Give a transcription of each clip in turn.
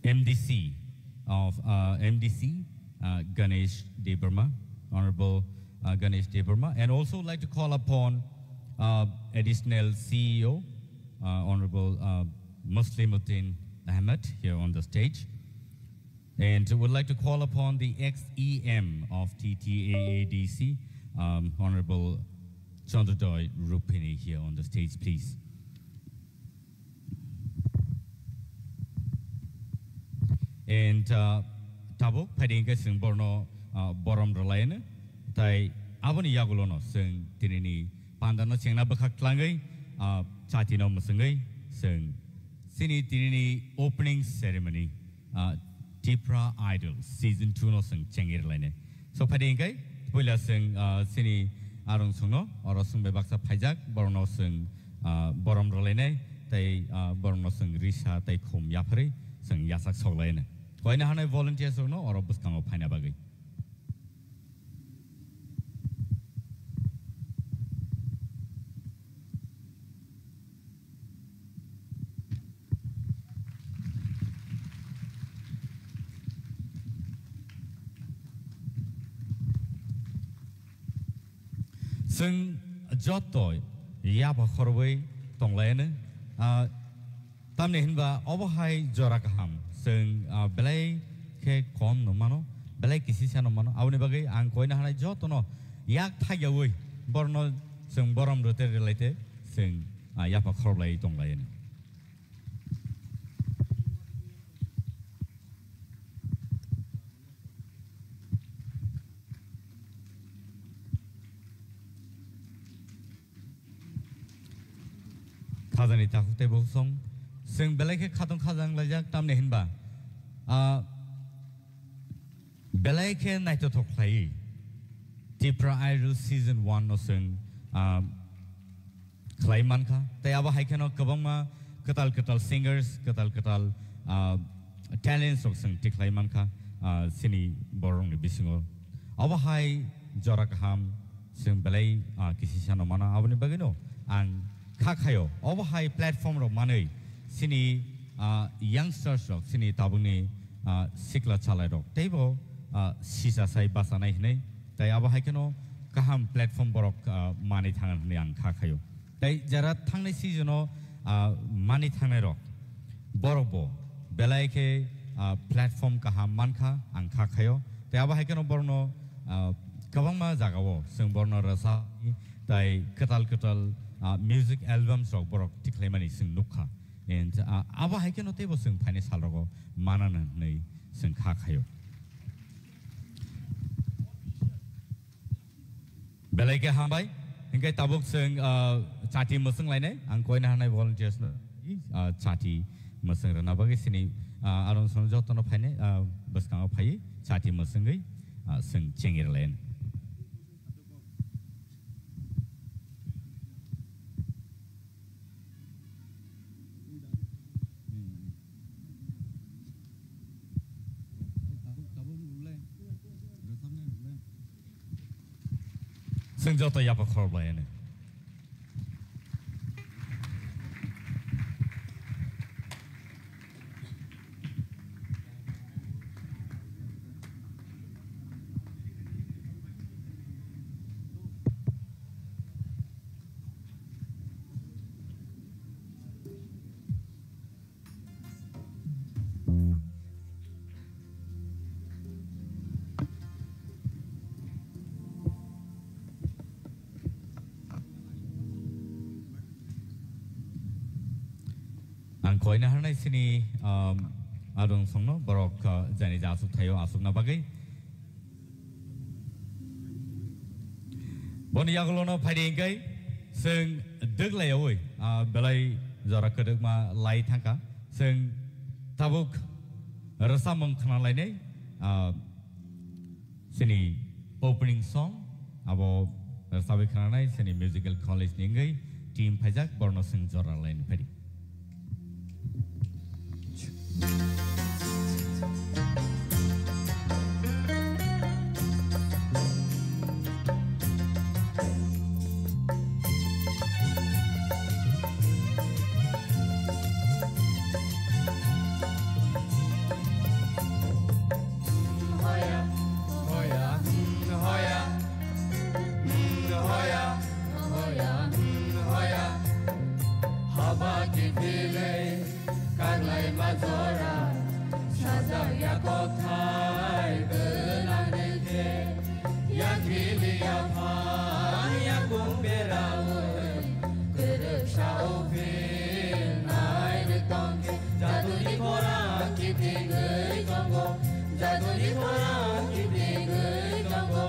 MDC of MDC Ganesh Debarma, Honorable Ganesh Debarma, and also like to call upon additional CEO, Honorable Muslimuddin Ahmed here on the stage. And would like to call upon the ex-EM of TTAADC, Honorable Chandradoy Rupini here on the stage, please. And Tabo, Padinga Sing Borno Borom Relaine, Tai Abani Yagulono, Sing Tirini, Pandano China Bakaklangai, Chatino Musangai, Sing Sini Tirini opening ceremony. Tipra Idol Season 2 no sing chengir line. So Padingai, Pula sing Sini Arung Suno, or Sung Bebaksa Pajak, Borno sing Borom Rolene, they Borno sing Risha, they Kum Yapari, sing Yasak Solene. Why not volunteers or no, or Buscamo Pinabagi? Sing Jotoy, Yapa Horway, Tonglene, Tamnehinba, Overhigh Jorakaham, Sing Belay, K. Com no mano, Belay Kissisa no mano, Aunibagi, and Koina Jotono, Yak Tagaway, Borno, Sing Borom Rote related, Sing Yapa Horway, Tonglene. Khazani takute bosong sing belai khatong khazang lajak tamne hinba belai ke naito thoklai Tipra Idol Season 1 no sing khlai manka tai aba haikeno kabangma katal singers katal talents of sing tiklai manka sini borong ni bisingo aba hai jorakaham sing belai kisisano mana abni bagino ang Kakayo, over high platform of money, Sini youngsters of Sini Tabuni, Sikla Chalado, Table, Sisa Sai Basanai, they have Haikano, Kaham platform borok money tangan yang Kakayo. They Jarat Tangni seasonal money tanero, Borobo, Belaike, platform Kaham Manka and Kakayo, they have Haikano Borno, Kavama Zagawo, Sing Borno Rasa, they Katal. Music albums of Borok Tiklemani sing Nuka and Aba Haikano table sing Panis Halago, Manana Nay sing Kakayo. Beleke Hambai, and get a book sing Chati Musang Line, and Koina volunteers Chati Musang Nabagisini, Aron Sonjotono Pene, Baskan Pai, Chati Musangi, sing Chingir Lane. Sing Jota Yapa Corblane. Koina Harnai Sini Adong Songno, Borok Jani Jasuk Tayo Asuk Nabagi Boni Yagolono Padingai, Sing Duglay away, Belay Zorakadugma Lai Tanka, Sing Tabuk Rasamong Kanalane, Sini opening song, Abo Rasabi Kanai, Sini Musical College Ningai, Team Pajak, Borno Sing Zora Lane Paddy. mazora Shazaya kothai Belanete Yakili Yapan Yakumbera Kerusha Ovil Naire Tonke Jaduri Koran Kiti Gui Kongo Jaduri Koran Kiti Gui Kongo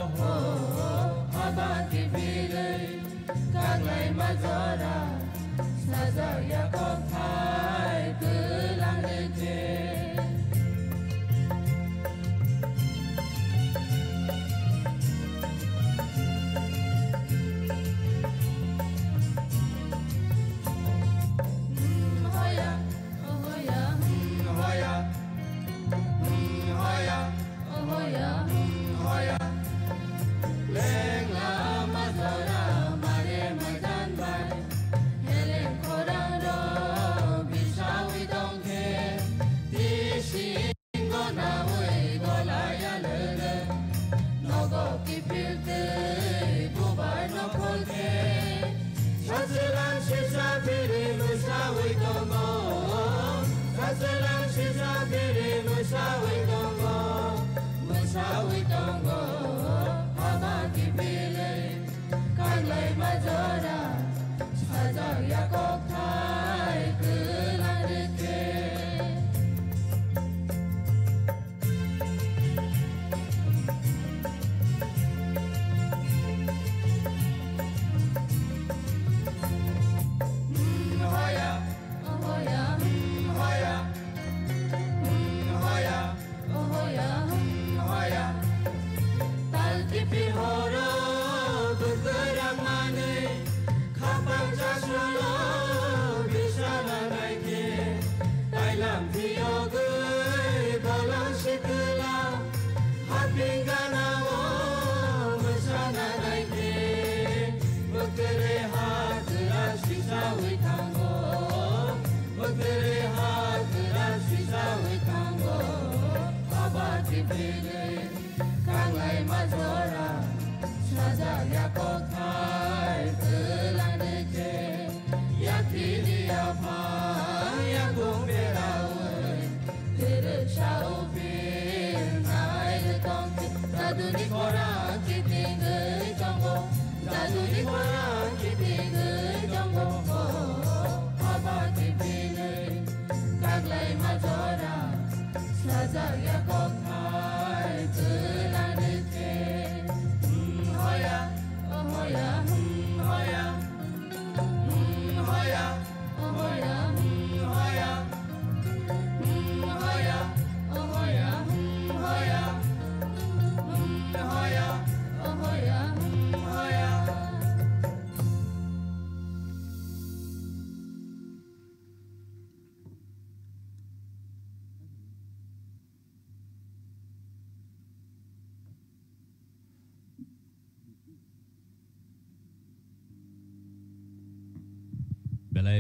Abanti Bile Kaglai Mazora Shazaya kothai Belanete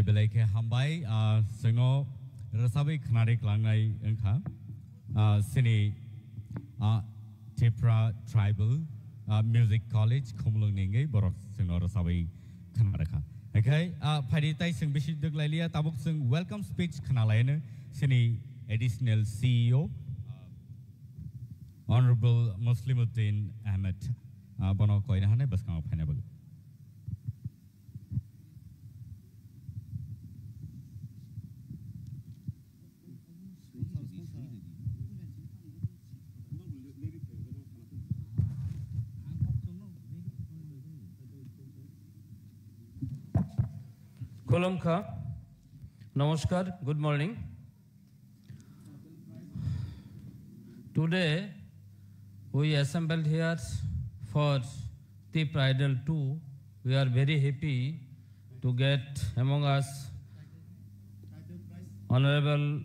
Belai ke hambai sengo rasabi khnari klangai engkha sini Tipra Tribal Music College Khumlung ningai borok sengo rasabi khnaraka okay phari tai sing bisi duk lailia tabuk sing welcome speech khnalaina sini additional CEO Honorable Muslimuddin Ahmed bono koina hane baskang phane bag Kolomka, Namaskar, good morning. Today we assembled here for Tip Idol 2. We are very happy to get among us Honorable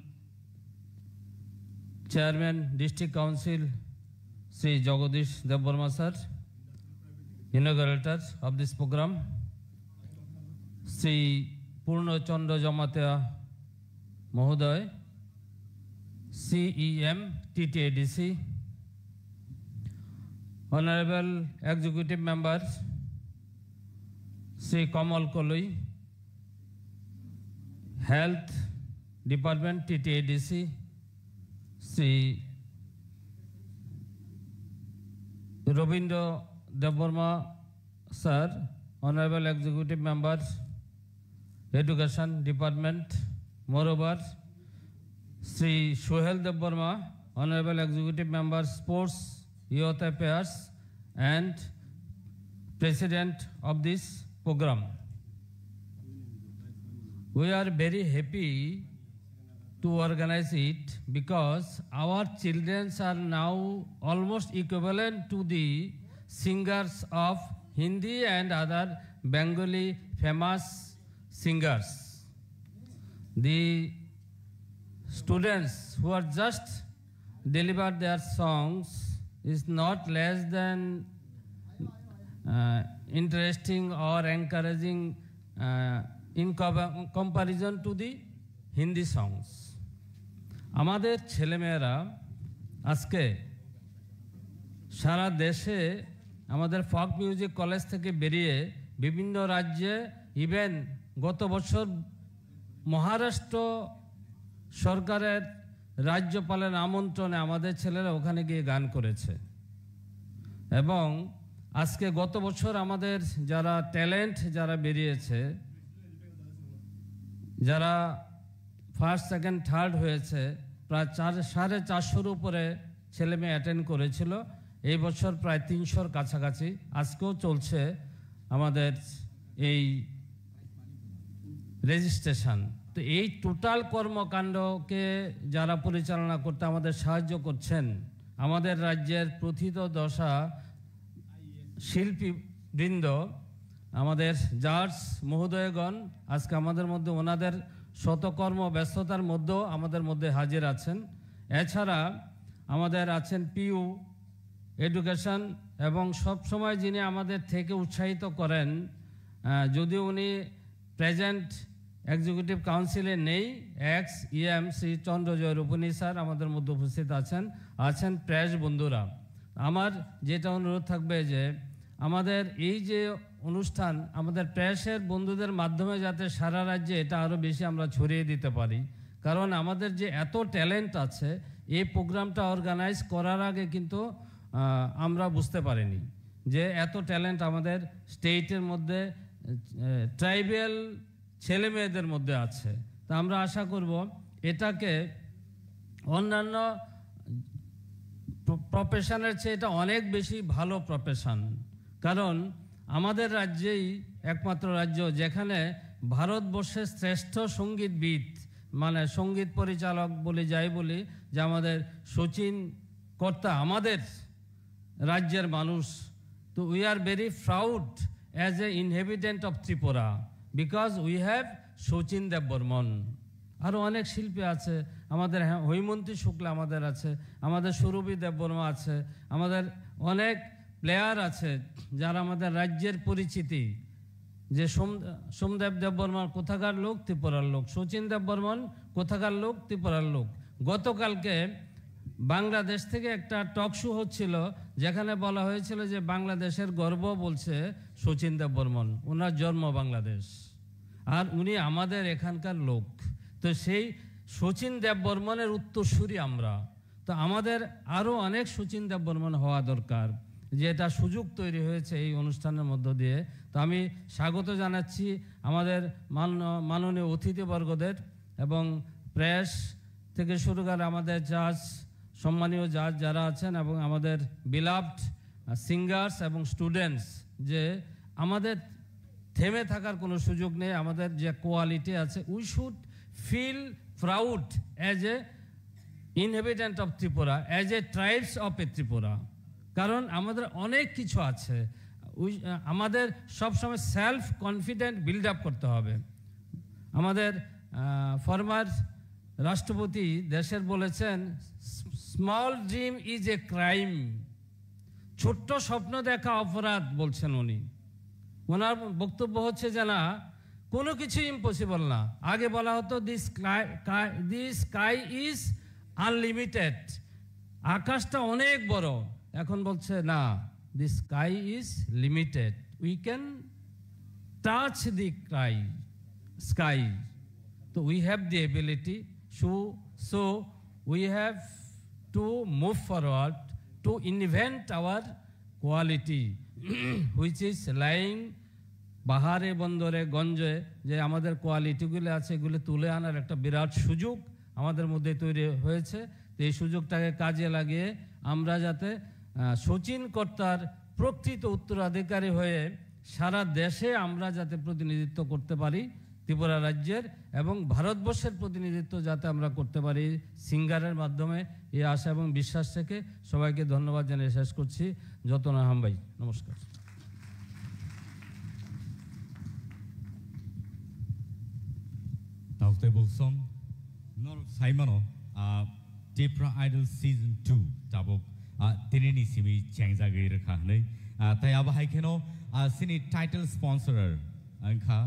Chairman District Council Sri Jagadish Devbarma sir, inaugurator of this program, Sri Purno Chandra Jamatia Mahoday, CEM TTADC, Honorable Executive Members, Sri Kamal Koloi, Health Department TTADC, Sri Robindra Deborma Sir, Honorable Executive Member, Education Department, moreover, Sri Shohel Deborma, Honorable Executive Member, Sports, Youth Affairs, and President of this program. We are very happy to organize it because our children are now almost equivalent to the singers of Hindi and other Bengali famous singers. The students who are just delivered their songs is not less than interesting or encouraging in comparison to the Hindi songs. আমাদের ছেলেমেয়েরা আজকে সারা দেশে আমাদের ফক music college থেকে বেরিয়ে বিভিন্ন রাজ্যে ইভেন গত বছর মহারাষ্ট্র সরকারের রাজ্যপালের আমন্ত্রণে আমাদের ছেলেরা ওখানে গিয়ে গান করেছে এবং আজকে গত বছর আমাদের যারা ট্যালেন্ট যারা বেরিয়েছে যারা ফার্স্ট সেকেন্ড থার্ড হয়েছে প্রায় 450-এর উপরে ছেলে মেয়ে অ্যাটেন্ড করেছিল এই বছর প্রায় 300-র কাছাকাছি আজকেও চলছে আমাদের এই রেজিস্ট্রেশন তো এই টোটাল কর্মকাণ্ডকে যারা পরিচালনা করতে আমাদের সাহায্য করছেন আমাদের রাজ্যের প্রথিত দশা শিল্পীবৃন্দ আমাদের জাজ মহোদয়গণ আজকে আমাদের মধ্যে ওনাদের শতকর্ম ব্যস্ততার মধ্যেও আমাদের মধ্যে হাজির আছেন এছাড়া আমাদের আছেন পিইউ এডুকেশন এবং সব সময় যিনি আমাদের থেকে উৎসাহিত করেন যদিও উনি প্রেজেন্ট এক্সিকিউটিভ কাউন্সিলে নেই এক্স ইএম শ্রী চন্দ্রজয় রূপনী স্যার আমাদের মধ্যে উপস্থিত আছেন প্রেস বন্ধুরা আমার যেটা অনুরোধ থাকবে যে আমাদের এই যে অনুষ্ঠান আমাদের প্রেসের বন্ধুদের মাধ্যমে যাতে সারা রাজ্যে এটা আরও বেশি আমরা ছড়িয়ে দিতে পারি কারণ আমাদের যে এত ট্যালেন্ট আছে এই প্রোগ্রামটা অর্গানাইজ করার আগে কিন্তু আমরা বুঝতে পারিনি যে এত ট্যালেন্ট আমাদের স্টেটের মধ্যে ট্রাইবাল ছেলে মেয়েদের মধ্যে আছে তা আমরা আশা করব এটাকে অন্যান্য প্রফেশনের চেয়ে এটা অনেক বেশি ভালো প্রফেশন কারণ আমাদের রাজ্যেই একমাত্র রাজ্য যেখানে ভারতবর্ষের শ্রেষ্ঠ সঙ্গীতবিদ মানে সঙ্গীত পরিচালক বলি যাই বলি যে আমাদের শচীন কর্তা আমাদের রাজ্যের মানুষ তো we are very proud as a inhabitant of Tripura because we have Sachin Debbarman আরও অনেক শিল্পী আছে আমাদের হৈমন্তী শুক্লা আমাদের আছে আমাদের সুরভি দেববর্মা আছে আমাদের অনেক প্লেয়ার আছে যারা আমাদের রাজ্যের পরিচিতি যে সোমদেব দেববর্মন কোথাকার লোক ত্রিপুরার লোক শচীন দেববর্মন কোথাকার লোক ত্রিপুরার লোক গতকালকে বাংলাদেশ থেকে একটা টক শো হচ্ছিল যেখানে বলা হয়েছিল যে বাংলাদেশের গর্ব বলছে শচীন দেববর্মন ওনার জন্ম বাংলাদেশ আর উনি আমাদের এখানকার লোক তো সেই শচীন দেববর্মনের উত্তরসূরি আমরা তো আমাদের আরও অনেক শচীন দেববর্মন হওয়া দরকার যে এটা সুযোগ তৈরি হয়েছে এই অনুষ্ঠানের মধ্য দিয়ে তো আমি স্বাগত জানাচ্ছি আমাদের মাননীয় অতিথিবর্গদের এবং প্রেস থেকে শুরু করে আমাদের জাজ সম্মানীয় জাজ যারা আছেন এবং আমাদের বিলাভড সিঙ্গার্স এবং স্টুডেন্টস যে আমাদের থেমে থাকার কোনো সুযোগ নেই আমাদের যে কোয়ালিটি আছে we should feel proud as a inhabitant of Tripura as a tribes of a Tripura কারণ আমাদের অনেক কিছু আছে আমাদের সবসময় সেলফ কনফিডেন্ট বিল্ড আপ করতে হবে আমাদের ফরমার রাষ্ট্রপতি দেশের বলেছেন small dream is a crime ছোট্ট স্বপ্ন দেখা অপরাধ বলছেন উনি ওনার বক্তব্য হচ্ছে যে না কোনো কিছু ইম্পসিবল না আগে বলা হতো দিস স্কাই ইজ আনলিমিটেড আকাশটা অনেক বড় এখন বলছে না the sky is limited we can touch the sky So we have the ability, so we have to move forward to invent our quality, which is lying বাহারে বন্দরে গঞ্জে যে আমাদের কোয়ালিটিগুলো আছে এগুলো তুলে আনার একটা বিরাট সুযোগ আমাদের মধ্যে তৈরি হয়েছে। তো এই সুযোগটাকে কাজে লাগিয়ে আমরা যাতে সচিন কর্তার প্রকৃত উত্তরাধিকারী হয়ে সারা দেশে আমরা যাতে প্রতিনিধিত্ব করতে পারি ত্রিপুরা রাজ্যের এবং ভারতবর্ষের প্রতিনিধিত্ব যাতে আমরা করতে পারি সিঙ্গারের মাধ্যমে, এই আশা এবং বিশ্বাস থেকে সবাইকে ধন্যবাদ জানিয়ে শেষ করছি। যতন আহম ভাই, নমস্কার। Table song, Nor Simon, Tipra Idol Season 2, Tabok, Tinini Simi, Changzagir Kahne, Tayaba Haikeno, Sini title sponsor, Anka,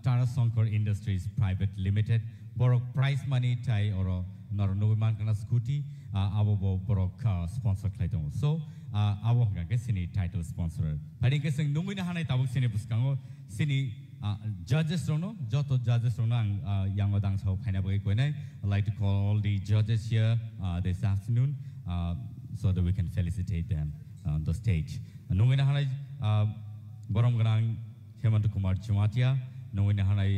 Tara Sonkor Industries Private Limited, Borok prize money, Tai or Nornovimankana Scooty, Abo Borok sponsor Clayton. So, Awanga Sini title sponsor. I think guessing Numina Hana Tabuk Sini Buskango, Sini. Judges don't know, Joto judges don't know, young Odang Sao Pineapple. I'd like to call all the judges here this afternoon so that we can felicitate them on the stage. Nungina Hanai Boromganang Hemant Kumar Chumatia, Nungina Hanai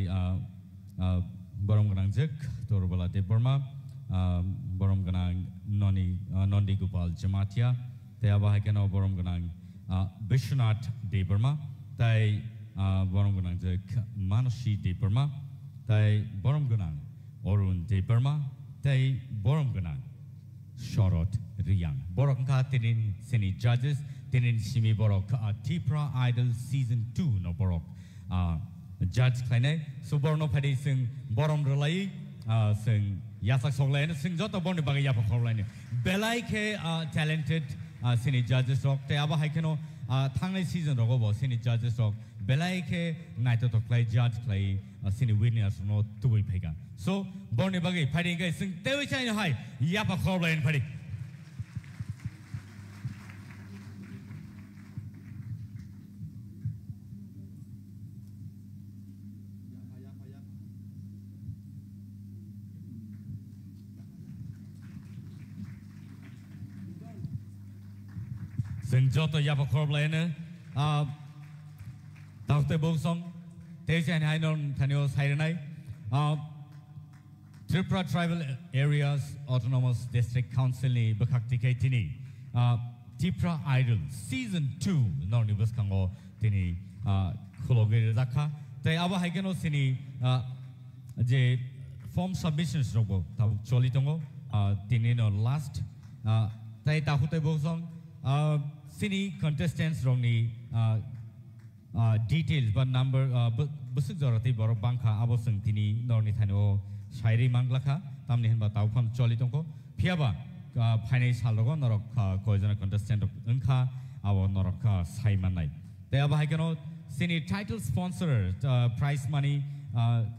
Boromganang Zik, Torubala de Burma, Boromganang Nondi Gopal Chumatia, Teabahakano Boromganang Bishnath de Burma, Tai. Boromganang Jek Manashi de Burma, Tai Boromganang Orun de Burma, Tai Boromganang Shorot Riyang. Borokka Tinin Sini judges, Tinin Simi Borok, Tipra Idol Season 2 no Borok. Judge Kleine, so Borno Padi sing Borom Relay, sing Yasak Solane, sing Jota Borni Bagayapa Horlane. Belaike talented Sini judges rock, Teaba Haikeno, Tangley season Rogobo, Sini judges rock. Belaike night to play judge play sini winners no two pega. So Borni Bagay fighting guys sing Tevichina high Yapa Corla and Paddy. Sing Jota Yapa Corla and Dr. Bosong, Teja and Hainon Tanios Hairanai, Tripura Tribal Areas Autonomous District Council ni Bakakti Kaitini, Tipra Idol Season 2, Nornibus Kango, Tini, Kulogiri Zaka, Te Aba Haikano Sini, the form submissions robo, Cholitongo, Tinino last, Te Tahute Bosong, Sini contestants wrongly. Details but number busuk jorati borok bangkha abosung tini norni thano shairi manglakha tamni hinba taufam cholitonko phiaba phainai salogo norok koijana contestant unkha abo norok saimanai te aba haikano sini title sponsor prize money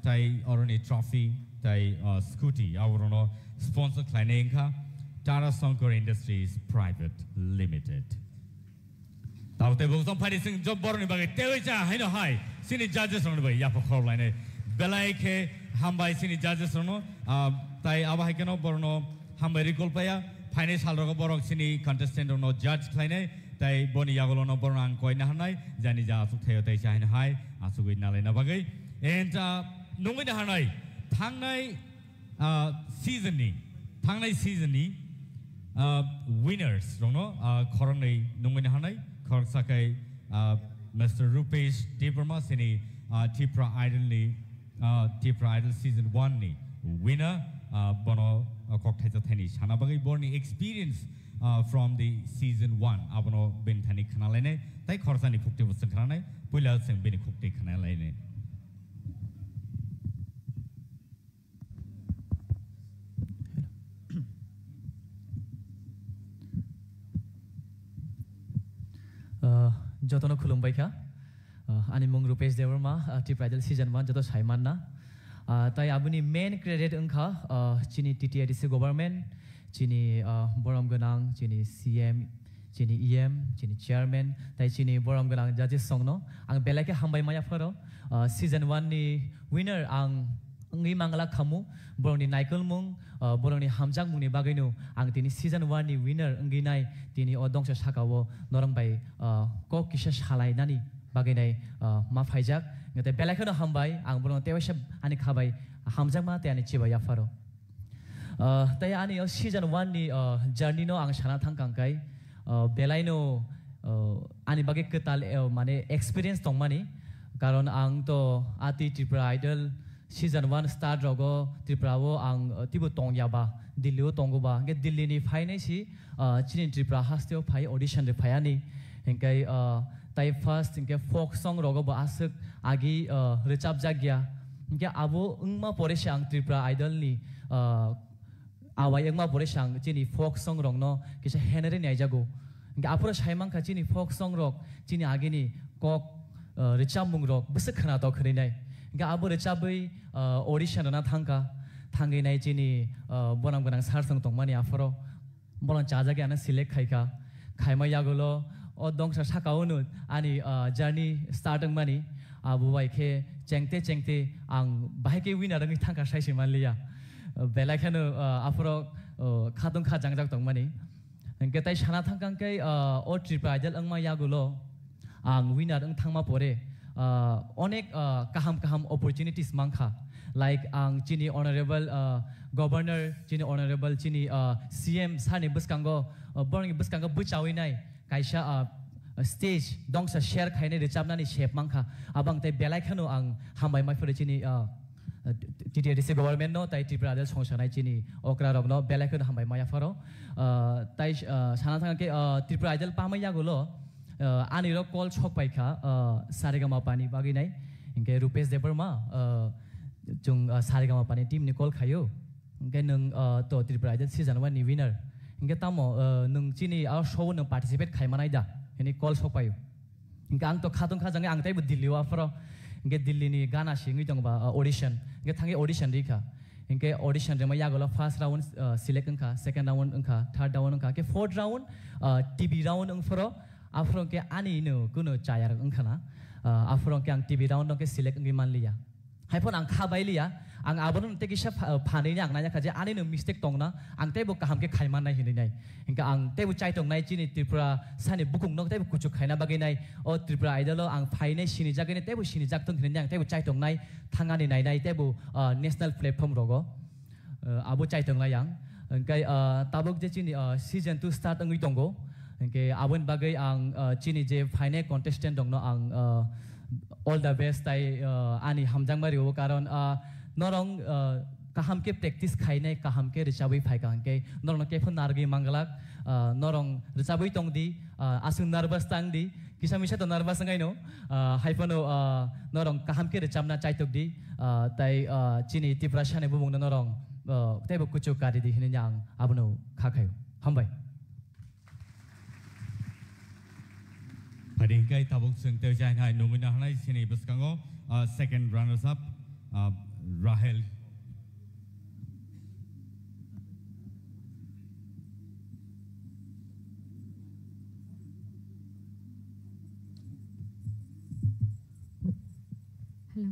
tai oroni trophy tai scooty awrono sponsor kleinengkha Tara Sonkor Industries Private Limited. Table some party sing job born in Bagay, Tevicha, Hino High, Sini judges on the way, Yapa Corline, Belaike, Hambai Sini judges on Tai Abahakano Borno, Hambari Golpaya, Pines Halogo Borok Sini contestant on no judge Kleine, Tai Boni Yagolono Boran Koinahanai, Janija Teote Shine High, Asuwin Nalena Bagay, and Numina Hanai, Tangai seasoning, winners, Coronay Numina Hanai. Korsakai, Mr. Rupesh Deburma Sini, Tipra Idol Season 1 ni winner, Bono Cocktail Tennis, Hanabagi Borni experience from the Season 1, Abono Ben Tani Kanalene, Tai Korsani Pukti Sakrane, Pulas and Beni Pukti Kanalene. Jotono Kulumbaika, Animung Rupesh Deverma, Tipra Idol Season 1, Joto Saimanna, Tai Abuni main credit Unka, Chini TTIDC government, Chini Borom Ganang, Chini CM, Chini EM, Chini Chairman, Tai Chini Borom Ganang Judges Songno, Ang Belaka Hambai Maya Faro, Season 1 ni winner Ang ngi mangala khamu borongni naikol mung borongni hamjak mungni bagainu ang tini season 1 ni winner ngi nai tini odongsa sakawo norong bai ko kisa salai nani bagainai ma phaijak ngate belaikhano hambai ang borong tewasha ani khabai hamjak ma te ani chibaya faro tai ani season 1 ni journey no ang sana thangkangkai belaino ani bage ketal mane experience tongmani karon ang to ati Tripura Idol season 1 start rogo Tripura wo ang tibu tongyaba Delhi tonggo ba ge Delhi ni phainai si chini Tripura hasteo phai audition re phaiani engkai tai first engke folk song rogo ba asuk agi recap jagya engke abo ungma pore sang Tripura Idol ni awai engma pore sang chini folk song rongno kisa henere ni aijago engke apura saimang kha chini folk song rok chini agini kok recap mung rok besek khana to khrinai engke abo recap bai audition na thangka thangai nai chini bonam ganang sarsang tongmani aforo bolan chajage ana select khaika khaima yagolo o dongsa sakaunu ani journey starting mani abu baike chengte ang baike winner ngi thangka saisi manliya belakhano afro khatung kha jangjak tongmani engke tai sana thangkangkai o Tripura Idol angma yagolo ang winner ang thangma pore onek kaham opportunities mangkha like ang chini honorable governor chini honorable chini CM sani buskango borngi buskango buchawinai kaisa stage dongsa share khaine recapnani shape mangkha abang tai belaikhano ang hambai mai fore chini TTRC government no tai Tripura Idol songsanai chini okra rogno belaikhano hambai maya faro tai sana thangke Tripura Idol pamai yagolo ani ro call chok paikha saregama pani baginai ingke Rupesh Devarma chung saregama pani team ni call khayo ingke nung to Tripura Idol season 1 ni winner ingke tamo nung chini our show nung participate khaimanai da ini call chok payo ingke ang to khatung kha jange ang tai bu Delhi wa faro ingke Delhi ni gana singi jong ba audition ingke thangi audition rikha ingke audition rema yagolo first round select angkha second round angkha third round angkha ke fourth round TV round ang faro afrong ke ani no kuno chayar angkhana afrong ke ang TV round ke select ngi manliya haipon ang khabailiya ang abon te kisa phani ni ang na khaje ani no mistake tongna ang tebo kaham ke khaiman nai hinai nai ingka ang tebo chai tong nai chini Tripura sani bukung nok tebo kuchu khaina bagai nai o Tripura Idol ang phaine sini jagene tebo sini jak tong hinai ang tebo chai tong nai thangani nai nai tebo national platform rogo abo chai tong nai yang angkai tabok je chini season 2 start angui tongo angke abon bagai ang chini je phaine contestant dongno ang all the best tai ani hamjang mari o karon norong kaham ke practice khainai kaham ke richabai phai kaham ke norong ke phon nargi mangalak norong richabai tongdi asung nervous tangdi kisamisa to nervous ngai no haipono norong kaham ke richamna chaitok di tai chini Tripura sane bumung norong tebo kuchu kari di hinanyang abono khakhayo hambai Padingkai tabuk sung terjai hai nomina hanai sini buskango second runners up Rahel Hello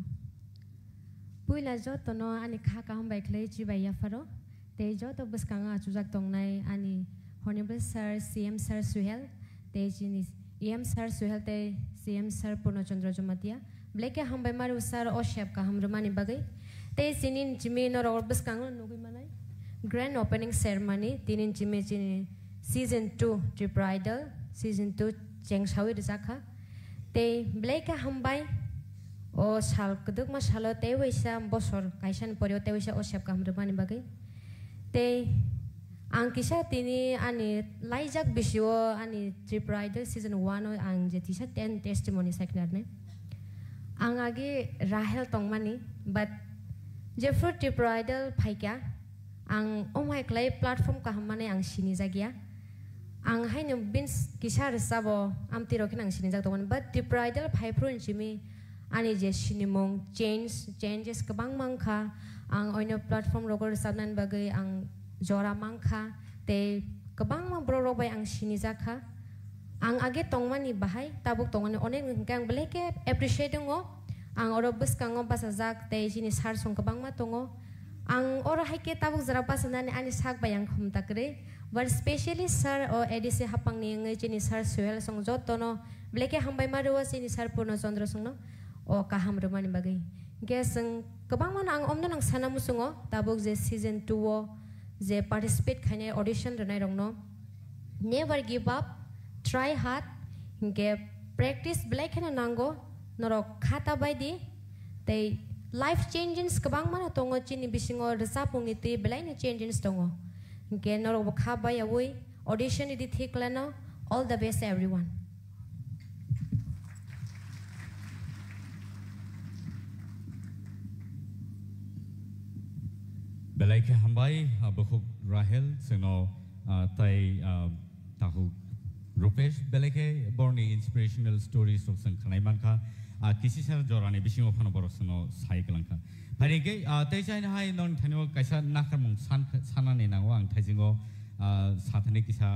Puila jo tono ani kha ka hom baik lei chi bai ya faro te jo to buskanga chujak tongnai ani honorable sir CM sir Suhel te chini EM sir Suhel te CM sir Purnachandra Jomatia bleke hambai maru sir o shep ka hamrumani bagai te sinin chimi no ror buskanga nugui manai grand opening ceremony tinin chimi chini season 2 Tripura Idol season 2 chengshawi rizakha te bleke hambai o sal keduk ma salo te wisa bosor kaisan porio te wisa o shep ka hamrumani bagai te ang kisa tini ani laijak bisio ani Tripura Idol season 1 ang jetisa 10 testimony seknar ne ang agi Rahel tongmani but jefru Tripura Idol phaikya ang omai klai platform ka hamane ang sini jagia ang haino bins kisar sabo amti rokin ang sini jak tongman but Tripura Idol phaiprun chimi ani je sinimong changes kabang mangkha ang oino platform rogor sabnan bagai ang Jora mangkha te kabang mang bro robai ang sinijaka ang age tongmani bahai tabuk tongmani onek kang bleke appreciating o ang oro buskango basajak tei jini sar song kabangma tongo ang oro haike tabuk jara pasanani ani sak bayang khumtakre but specially sir o edisi hapang ni ngai jini sar suel song jotono bleke hambai maruwa jini sar purno chandra songno o kaham rumani bagai geseng kabangma ang omno nang sanamu songo tabuk je season 2 o je participate khane audition ranai rongno never give up try hard ge practice blake na nango norok khata baidi tei life changes kabang mana tongo chini bisingo resapung niti belai ni changes tongo ge norok khaba yawi audition idi thiklana all the best everyone belai ke hambai bukuk Rahel seno tai tahu Rupesh belai ke borni inspirational stories of sang khanai manka kisi sar jorani bisingo phano borosno sai kalangka hari ke tai chai na hai non thano kaisa nakar mung sana ne nango ang thaijingo sathane kisa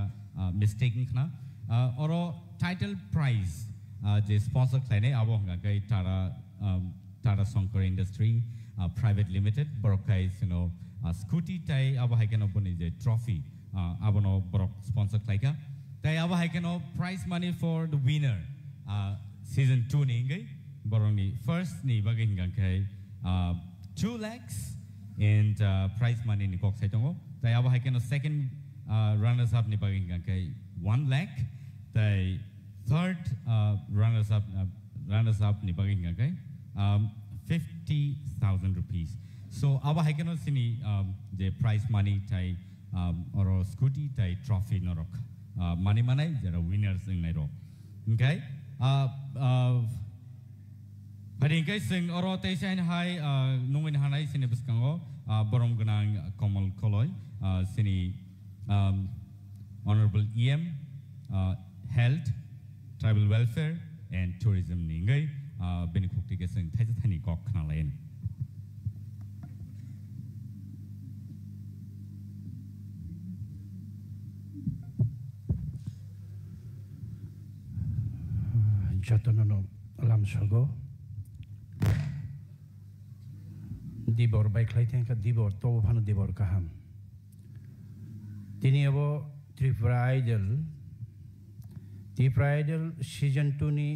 mistaking khna oro title prize je sponsor khlaine abo hanga kai Tata Sonkar Industry Private Limited Borokai scooty tai abo haikeno boni je trophy abono borok sponsor klaika tai abo haikeno prize money for the winner season 2 ni ngai boroni first ni bagin gang kai 2 lakhs and prize money ni kok sai tongo tai abo haikeno second runners up ni bagin gang kai 1 lakh tai third runners up ni bagin gang kai 50,000 rupees. So our haikeno sini the prize money tai or scooty tai trophy norok money manai jara winners in nairo. Okay. Hari kai sing oro tai sain hai nungin hanai sini buskango borom ganang Komal Koloi sini Honorable EM Health, Tribal Welfare and Tourism ningai benikukti ke sing thai thani kok khna lain. Jatonono alam sogo dibor baik lain ka dibor to phano dibor kaham tini abo Tripura Idol season 2 ni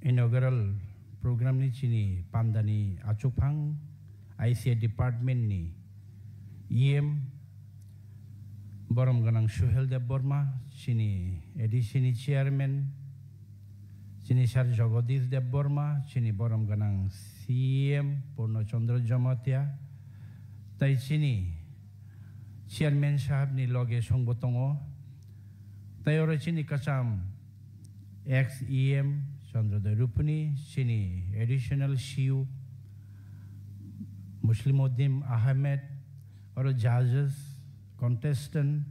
inaugural program ni chini pamdani achupang ICA department ni EM borom ganang Suhel Dev Burma chini edition chairman Chini Sar Jagadish Dev Burma, Chini Borom Ganang CM Purno Chandra Jamatia, Tai Chini Chairman Sahab ni Loge Songbotongo, Tai Ora Chini Kasam ex-EM Chandra Darupani, Chini Additional CU Muslimuddin Ahmed, Ora Judges, Contestant,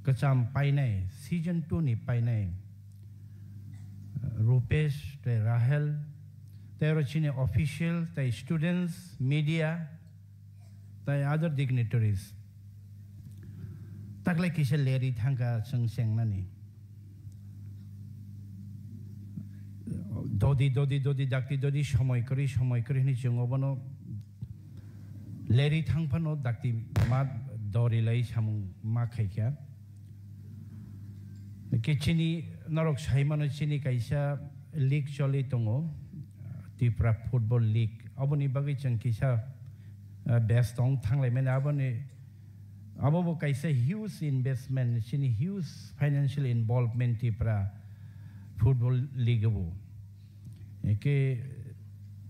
Kasam Painai, Season 2 ni Painai, Rupesh, tai Rahel, tai Rochine official, tai students, media, tai other dignitaries. Tak lagi kisah leri thangka seng nani. Dodi dakti samoi kori ni jongobono leri thangpano dakti mat dori lai samung makai kya. Kecini norok saimano chini kaisa league choli tongo Tripura Football League aboni bagi chang kisa best tong thanglai men aboni abo kaisa huge investment chini huge financial involvement Tripura Football League abo ke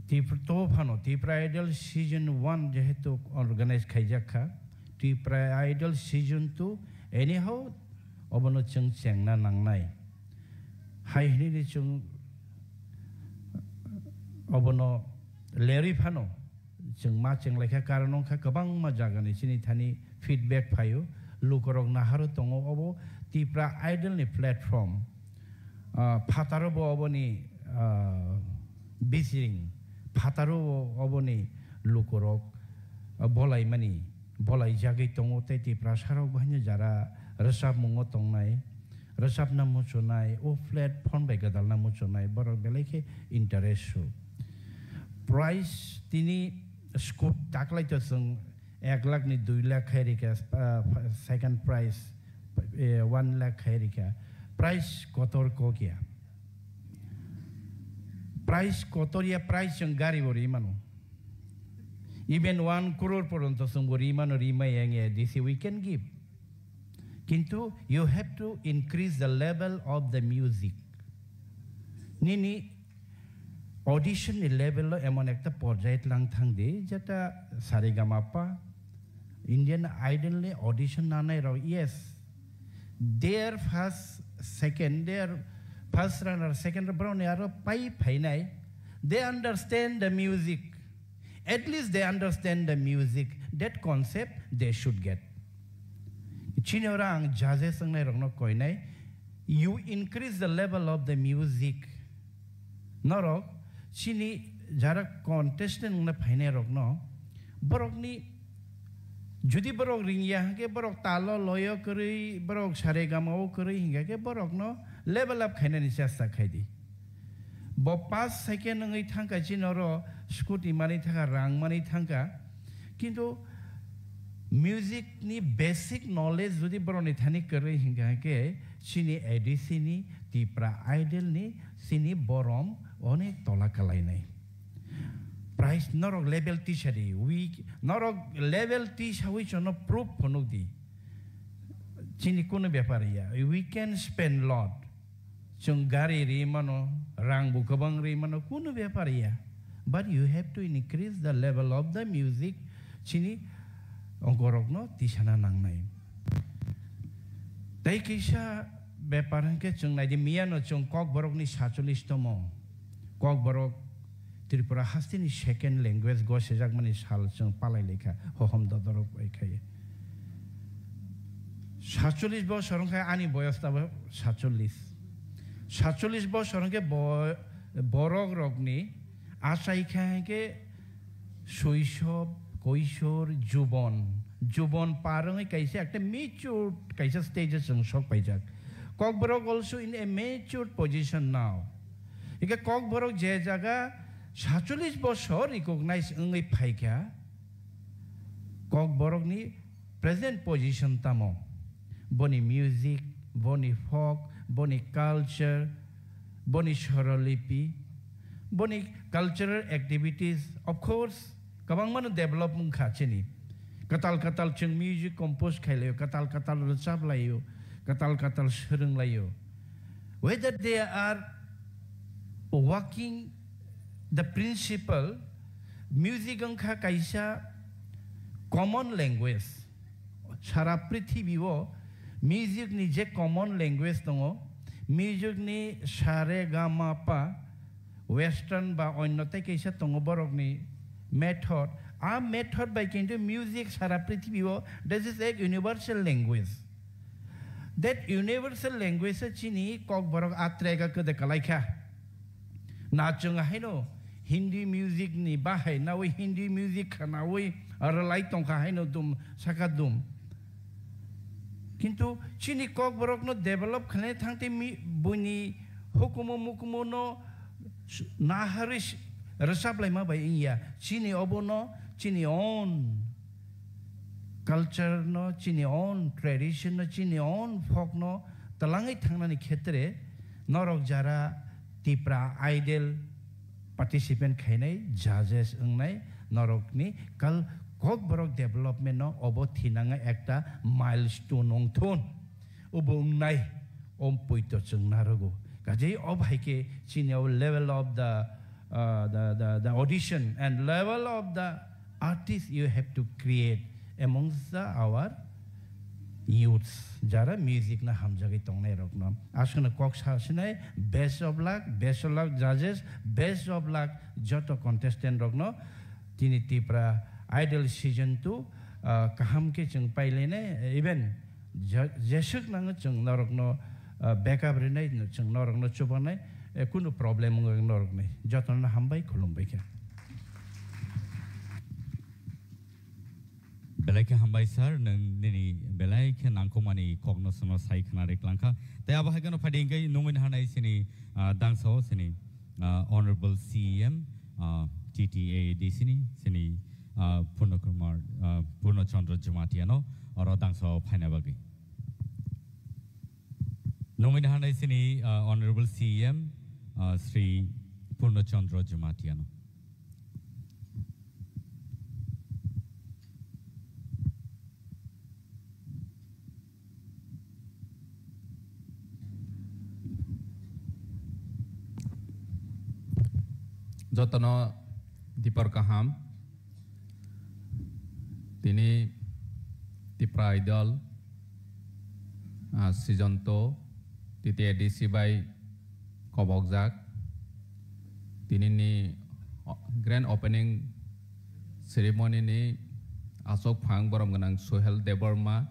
Tripura Idol season 1 jehetu organize khaijaka Tripura Idol season 2 anyhow obono cheng na nangnai hai ni chung obono leri phano chung ma cheng lekha karonong kha kabang ma jaga ni chini thani feedback phayo lukorok na haro tongo obo Tripura Idol ni platform phataro bo oboni bisiring phataro oboni lukorok bolai mani bolai jagai tongo te Tripura sarok bahnya jara resap mungo tongnai resap namu chunai o platform by gadal namu chunai borok belai ke interest price তিনি স্কুট টাকলাই তো जों 1 লাখ নি 2 লাখ খাইরিকা second prize 1 লাখ খাইরিকা প্রাইস কতর কোকিয়া প্রাইস কতরিয়া প্রাইস जों গাড়ি বরি মানো even 1 crore পর্যন্ত जों বরি মানো রিমা এঙ্গে দিস we can give কিন্তু you have to increase the level of the music nini audition level lo emon ekta porjay lang thang de jeta saregamapa Indian Idol le audition nanai ro yes their first second their first runner second brown aro pai phainai they understand the music at least they understand the music that concept they should get chini orang judges ngai rokno koinai you increase the level of the music norok chini jara contestant na phaine rokno borok ni jodi borok ringya ke borok talo loyo kori borok saregama o kori hinga ke borok no level up khaina ni chesta khaidi bo 5 second ngai thangka chinoro scooty mani thanga rang mani thangka kintu music ni basic knowledge jodi borok ni thani kori hinga ke chini edisi ni tipra idol ni sini borom onek tola kalai nai price norok level t shari we norok level t shawi chono proof phonok di chini kono byapariya we can spend lot chung gari ri mano rang bu kabang ri mano kono byapariya but you have to increase the level of the music chini ongorok no tisana nang nai dai kisha beparan ke chung nai di miano chung kok borok ni 47 tomo kok borok Tripura hastini second language go sejak mani sal chung palai lekha hohom dodorok ekhaye 47 বছর সংখ্যা আনি বয়স তা 47 বছর সংখ্যা বড়ক রগনি আশাই খাকে শৈশব কৈশোর যুবন পারঙে কাইছে একটা ম্যাচিউর কাইছে স্টেজে जों সব পাইজাক Kokborok also in a mature position now একে কক বড়ক যে জায়গা 47 বছর রিকগনাইজ ওই ফাইকা কক বড়কনি প্রেজেন্ট পজিশন তামো boni music boni folk boni culture boni sorolipi boni cultural activities of course kabang manu develop mung khachini katal chung music compose khailo katal recap layo katal sereng layo whether they are working the principle music angkha kaisa common language sara prithibiwo music ni je common language tongo music ni sare ga ma pa western ba onnote kaisa tongo borok ni method a method by kintu music sara prithibiwo this is a universal language that universal language chini kok borok atrega ke de kalaikha na chung haino hindi music ni ba hai na we hindi music khana we ar lai tong kha haino dum sakadum কিন্তু চিনি কক বরক ন ডেভেলপ খানে থাকতে বুনি হুকুমো মুকুমো ন না হারিস রসাবলাই মা বাই ইয়া চিনি অবন চিনি অন কালচার ন চিনি অন ট্রেডিশন ন চিনি অন ফক ন তলাঙ্গাই থাংনানি ক্ষেত্রে নরক যারা টিপ্রা আইডল পার্টিসিপেন্ট খাইনাই জাজেস ওংনাই নরকনি কাল kok borok development no obo thinanga ekta milestone ongthon obong nai om poito chung narogo kajei obhaike chine level of the audition and level of the artist you have to create amongst our youths jara music na hamjagi tongnai rokno asuna kok sasinai best of luck judges best of luck joto contestant rokno tini tipra Idol season 2 kaham ke chung pailene even jesuk nang chung norokno backup renai chung norokno chubanai kuno problem ng noroknai joton na hambai khulumbai ke belai ke hambai sir nang nini belai ke nangkomani kogno sono sai khana reklangkha te aba hagano fadingai nungin hanai sini dangso sini honorable CM TTADC ni sini Purnachandra Jamatiano or Dangso Painabagi. Nominahana sini Honorable CM Sri Purnachandra Jamatiano. Jotono Dipar Kaham Tini Tipra Idol Sijonto TTADC by Kobokzak Tini ni grand opening ceremony ni Asok Phang Borom Ganang Sohel Deborma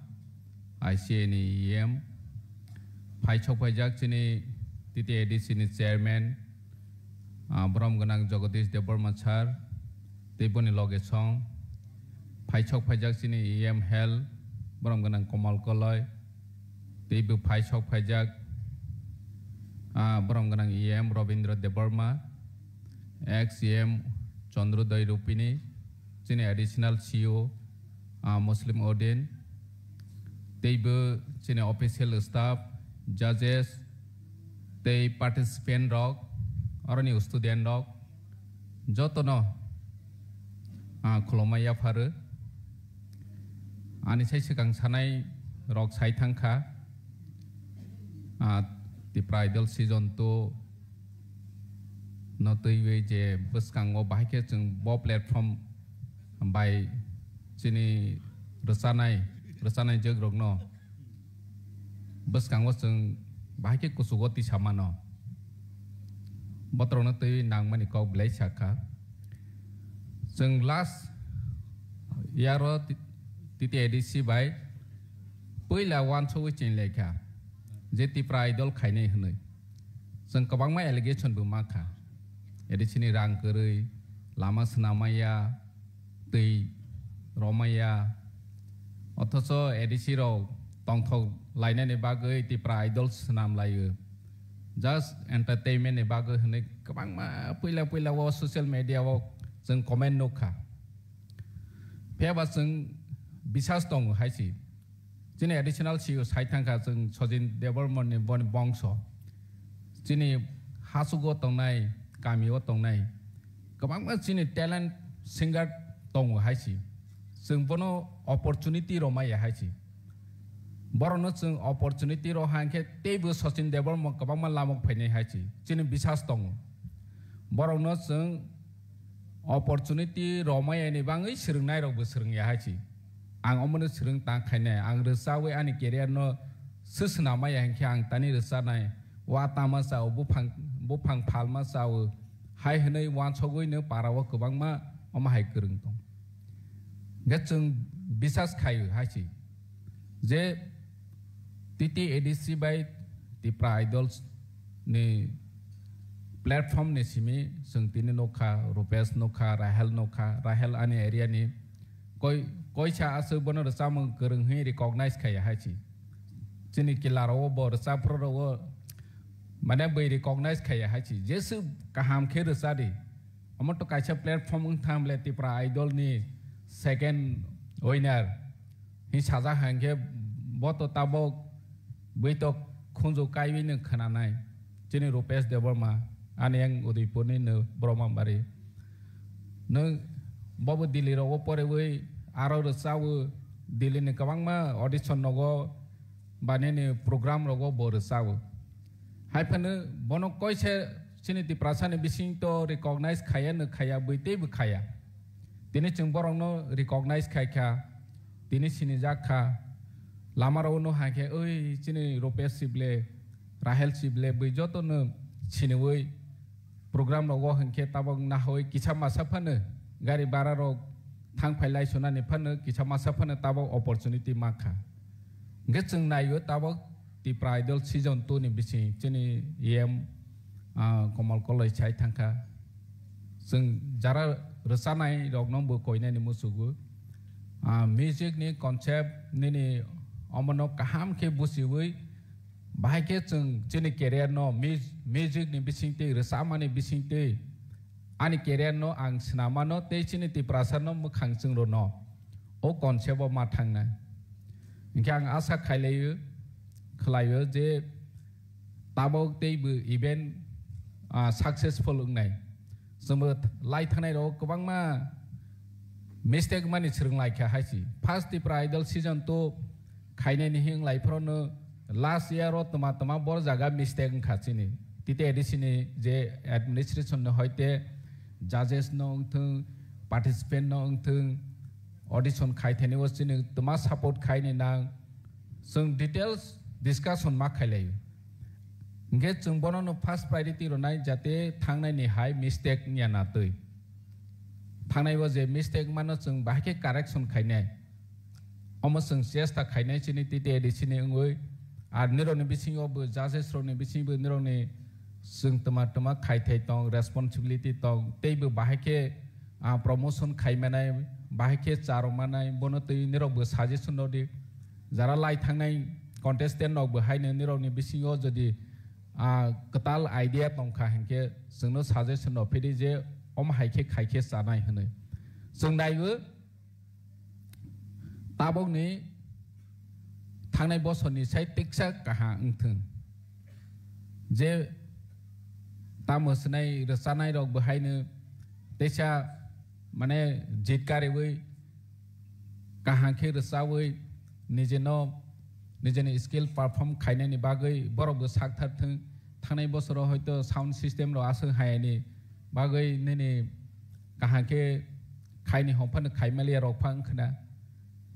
ICA ni EM Phai Chok Phajak Chini TTADC ni chairman Borom Ganang Jagadish Deborma Char Teboni Loge Song Phai Chok Phajak Chini EM Hell Borom Ganang Komal Koloi Tebu Phai Chok Phajak Borom Ganang EM Robindra Deborma ex-EM Chandrodai Rupini Chini additional CEO Muslim Odin Tebu Chini official staff judges They participant rock Orani student rock Jotono Kolomaya Faru Ani Sai Sekang Sanai Rock Sai Tangka The Bridal Season 2 Notui je Buskang o bahike jeng bo platform by Chini Resanai Jogrog no Buskang was jeng bahike kusugoti samano Botrono tui nang mani kau belai saka Jeng last Yaro TTADC by Puila wan so wichin leka Jeti Idol Kaine Hune Jeng kabang mai allegation bumaka Edisini rang kerui lama senamaya tei romaya othoso edisiro tongthok laina ni bagai ti idol senam layu just entertainment ni bagai hne kabang ma puila wo social media wo jeng comment nokha pheba jeng bisas tong haisi jini additional chiu saithangka jeng chojin development ni bon bongso jini hasugo tongnai Cameo Tongnai Kabang Chini talent singer Tong Haisi Sungbono opportunity Romaya Haisi Borono Sung opportunity Rohanke Tebu Sosin Devil Mokabama Lamok Pene Haisi Chini Bisas Tong Borono Sung opportunity Romaya ni Bangi Sirungai Robusung Yahachi Ang Omono Sirung Tankane Ang Resawe Ani Keriano Susnamaya Hankyang Tani Resanai Watamasa Bupang Palma Saw Hai Hene wan Sogoi no Parawa Kubangma Oma Hai Kurungtong Gatsung Bisas Kayu Hachi Je TTADC by Tipra Idols ni platform ni simi Sungtini Noka Rupes Noka Rahel Ani area ni Koi cha asu bono Samung Kurung He recognize Kaya Hachi Chini Kilaro Bo Sapro Mana boleh recognize kaya haji. Jesu kaham kira sadi. Amat tu kaisa platform tham le Tipra Idol ni second winner. Hi saja hangke boto tabok beito kunju kaiwi ni khananai. Jini Rupes Deborma ane yang Udaipur ni ne Brahmambari. Ne babu Dili ro pore we aro resawu Dili ni kabang ma audition nogo bane ni program rogo bo resawu. Hai panu bono koi se sini ti prasane bising to recognize kaya ne kaya buite bu kaya tini chungborong no recognize kaya tini sini jakha lamaro no hake oi sini Rupes sible Rahel sible bu joto no sini woi program no go hanke tabong na hoi kicha masa phane gari bara ro thang phailai sona ni phane kicha masa phane tabong opportunity makha ngechung nayo tabong Tipra Idol season 2 ni bisi chini EM Komal Koloi chai thangka sung jara resanai rok nombo koina ni musugu music ni concept ni omono kaham ke busiwi bahai ke chung chini career no music ni bisingte resama ni bisingte ani kerian no ang senama no te chini ti prasa no mukhang chung ro no o concept o ma thang na ingke ang asa khaileu khlayo je tabok te bu event successful ungnai semut lai thanai ro kwang ma mistake mani chirung lai kha haisi first ti idol season to khaine ni hing lai pro no last year ro tama bor jaga mistake khachini tite edisini je administration no hoite judges no thung participant no thung audition khai theni wasini tama support khaine nang sung details discussion ma khailai nge chung bono no first priority ro nai jate thangnai ni high mistake nya na tui thangnai wa je mistake mano chung ba ke correction khaine omo sung chesta khaine chini tite edisini ngoi ar niro ni bising ob judges ro ni bising bu niro ni sung tama khai thai tong responsibility tong tei bu ba ke promotion khai manai ba ke charo manai bono tei niro bu suggestion no di jara lai thangnai contestant no bu hai ne niro ni bising o jodi katal idea tong kha henke sung no suggestion no phidi je om hai ke khai ke sanai hne sung dai bu tabok ni thangnai bosoni sai tiksa kaha engthung je tamusnai rasanai rok bahaine techa mane jitkare wei kaha khe rasawei nijeni skill perform khaine ni bagai borok bo sakthar thung thangnai bosoro hoito sound system ro asung haini bagai nini kaha khe khaini hompan khaimali rok phang khna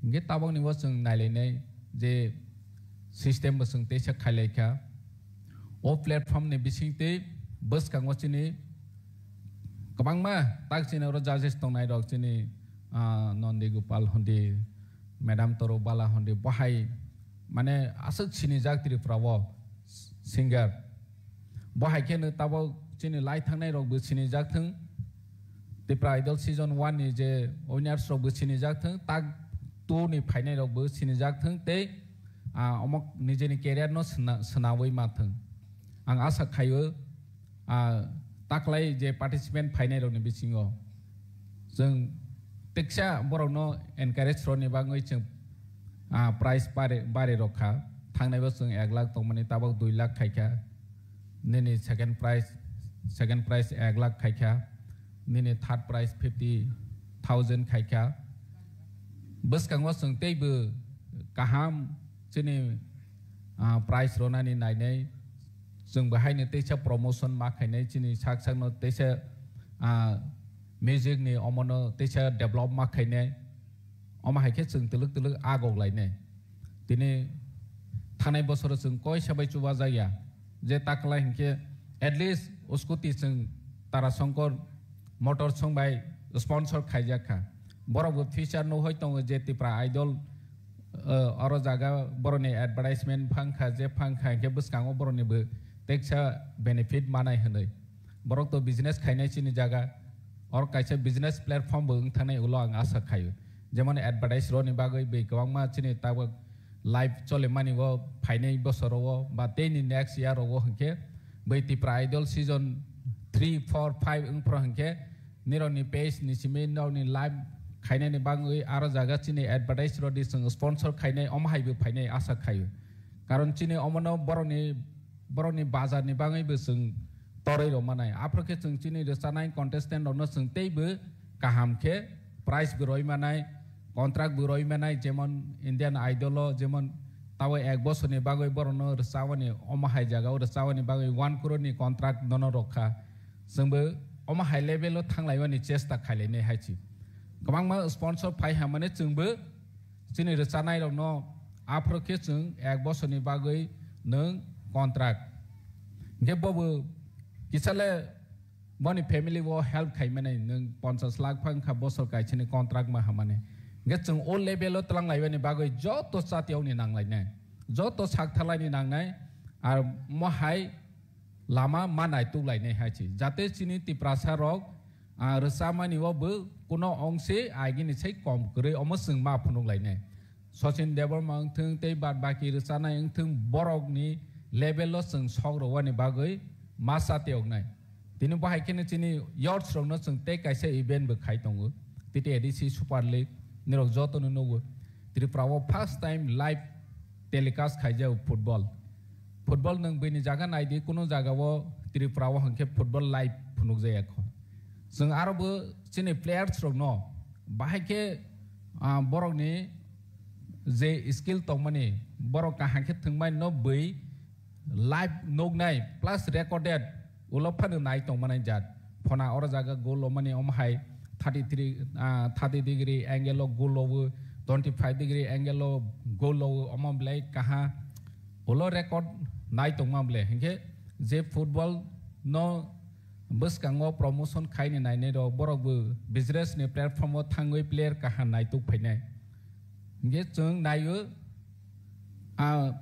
nge tabong ni wasung nailene je system basung techa khailai kha o platform ne bisingte bus kang wachini kabang ma tak china ro judges tong nai rok chini Nondi Gopal hondi madam toro bala hondi bahai mane asuk chini jak tri prawo singer bahai ke ne tabo chini lai thangnai rok bu chini jak thung the idol season 1 ni je owners rok bu chini jak thung tak tu ni phainai rok bu chini jak thung te omok nijeni career no sanawai ma thung ang asa khayo taklai je participant phainai rok ni bisingo jeng teksa borok no encourage ro ni bangoi jeng price bare rokha thangnai bo jeng 1 lakh tongmani tabok 2 lakh khaikha nini second prize 1 lakh khaikha nini third prize 50,000 khaikha bus kangwa jeng teibu kaham chini price rona ni nainai jeng bahai ni techa promotion ma khainai chini sak no techa music ni omono techa develop ma khainai oma haike jeng tuluk agok lainai tini thanai bosor jeng koi sabai chuba jaya je takla hinke at least uskuti jeng tara sankor motor songbai sponsor khaijakha borok feature no hoitong je tipra idol aro jaga boroni advertisement phangkha je phangkha ke buskango boroni bu teksa benefit manai hanai borok to business khainai chini jaga or kaisa business platform bu thanai ulo ang asa khayo jemon advertise roni bagai be kwangma chini taw live chole mani wo phainai bosoro wo ba teni next year wo hanke be tipra idol season 3 4 5 ung pro hanke nironi page ni sime no ni live khainai ni bangui aro jaga chini advertise rodi sung sponsor khainai omhai bu phainai asa khayo karon chini omono boroni bazar ni bangai bu sung torai ro manai aproke sung chini resanai contestant no sung teibu kaham khe prize bu roi manai contract bu roi manai jemon Indian Idol jemon tawe 1 bochor ni bagoi borono resawani omhai jaga resawani bagoi 1 crore ni contract nono rokha sungbu omhai level lo thanglaiwani chesta khailene haichi kabang ma sponsor phai hamane chungbu chini resanai rok no aproke chung 1 bochor ni bagoi nung contract nge bobu kisale moni family wo help khai mane nung 50 lakh phang kha bochor kai chini contract ma hamane nge chung all level lo tlang laibani bagoi joto chatiau ni nanglai ne joto sak thalai ni nangnai ar mohai lama manai tu lai ne hachi jate chini tiprasa rok resamani wo bu kuno ongse agini sei kom kure omosung ma phunung lai ne Sachin Devar mang thung tei bad baki resana yang thung borok ni level lo sung sok ro wani bagoi masa teok nai tini bahai kene chini yards rong no chung te kaisa event be khai tongo titi ADC Super League nirok joto no nogo tiri prawo first time live telecast khai jau football nang bini jaga nai di kuno jaga wo tiri prawo hangke football live phunuk jaya kho jeng aro bo chini players rong no bahai ke borok ni je skill tongmani borok ka hangke thungmai no bui live nog nai plus recorded ulo phanu nai tongmanai jat phona ora jaga goal omani omhai 30 degree angle of goal over 25 degree angle of goal over omam blai kaha ulo record nai tongma blai hingke je football no bus kango promotion khaini nai ne ro borok bu business ne platform o thangoi player kaha nai tuk phainai hingke chung nai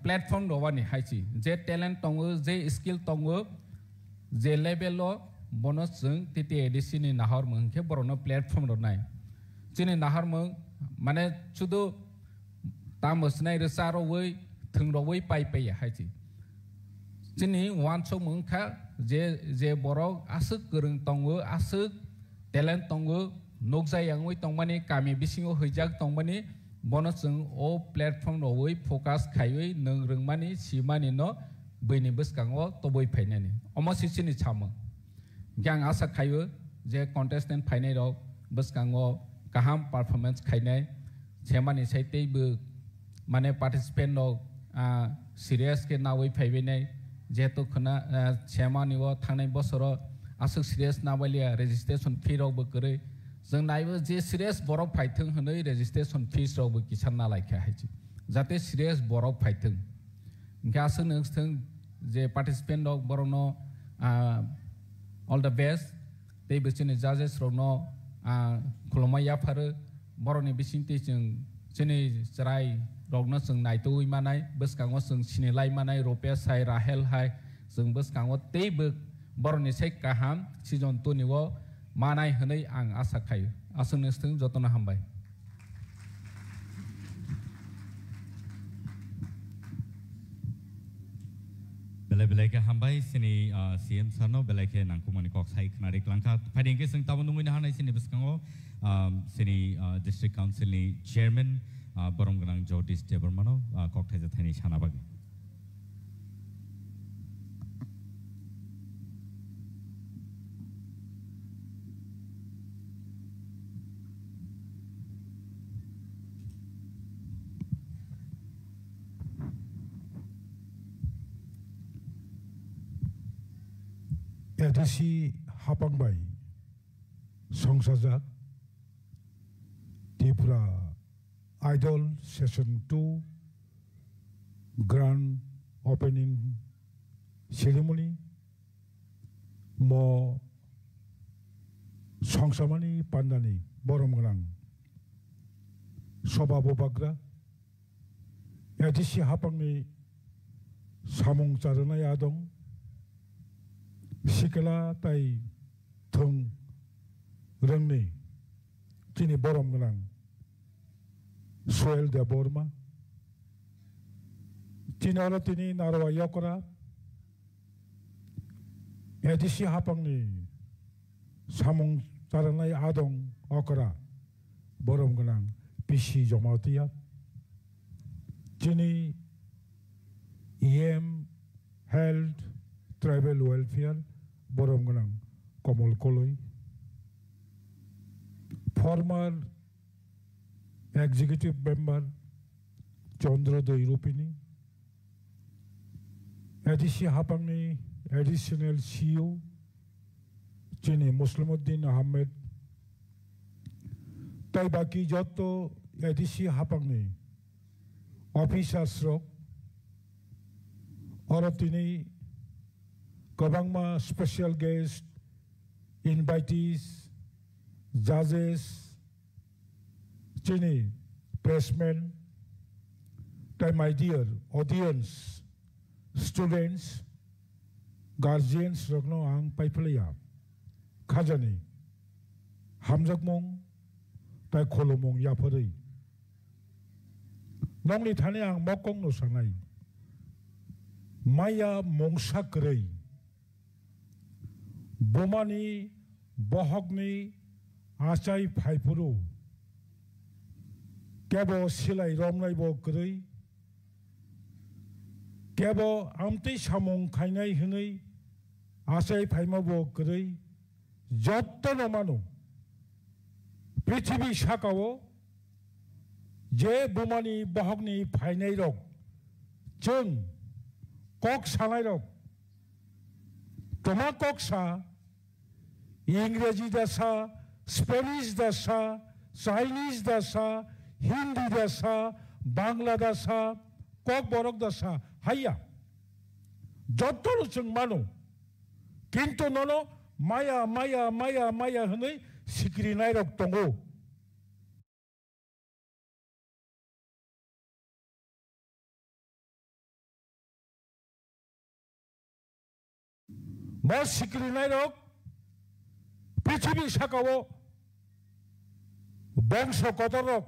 platform ro wani haichi je talent tongo je skill tongo je level lo bonus chung titi ADC ni nahar mung ke borono platform ro nai chini nahar mung mane chudu tamus nai resaro wei thung ro wei pai pai haichi chini wan chung mung kha je borok asuk kurung tongo asuk talent tongo nokjai yang wei tongmani kami bisingo hoijak tongmani bonus chung o platform ro wei focus khaiwei nung rungmani simani no bini buskango toboi phainani omo sisini chama gang asa khaiwe je contestant phainai ro buskango kaham performance khainai chemani saitei bu mane participant ro serious ke nawai phaibenai je to khna chemani wo thangnai bosoro asuk serious nawalia registration fee ro bu kore jeng naibo je serious borok phaithung honoi registration fees ro bu kisan na laikha haichi jate serious borok phaithung gas nung je participant of borono all the best they bichini judges rono khulomaya phar boroni bisinti chung chini chrai rogno chung nai tu imanai buskango chung sinilai manai rupiah sai rahel hai chung buskango tebe boroni sei kaham season 2 niwo manai hanai ang asa khai asung nestung jotona hambai belai ke hambai sini CM Sano belai ke nangkumani kok sai knari klangka pading ke sing tawon nungui nahanai sini beskango sini district council ni chairman borong ganang Jodis Debermano kok thaja thani chana bagi ADC Hapangbai Songsajak Tripura Idol Session 2 Grand Opening Ceremony Mo Songsamani Pandani Boromgrang Soba Bobagra ADC Hapangni Samung Charana Yadong Sikala tai thung rangni chini borom galang soil de borma tinara tini narwa yakora ADC hapangni samung taranai adong okora borom galang PC jomatia chini EM health tribal welfare Borom Ganang Komol Koloi former executive member Chandra Doirupini ADC Hapangni additional CEO Chini Muslimuddin Ahmed Taibaki Joto ADC Hapangni officers rok Orotini Kabangma special guest, invitees, judges, chini, pressmen, my dear audience, students, guardians, ragno ang paipalaya, kajani, hamjakmong, tay kolomong yapari. Nong ni thane ang mokong no sanay, maya mongsa krey. Bomani Bohogni Asai Paipuru Kebo Silai Romnai Bo Gri Kebo Amti Samong Kainai Hini Asai Paima Bo Gri Jotta Manu Prithibi Shakao Je Bomani Bohogni Painai Rok Chung Kok Sanai Rok Toma Koksa English dasa, Spanish dasa, Chinese dasa, Hindi dasa, Bangla dasa, Kok Borok dasa, Haya. Jotolo chung mano. Kinto nono, Maya, Maya, Maya, Maya, Hune, Sikri Nairok Tongo. Mas Sikri Nairok. পৃথিবী শাখাও বংশ কত রক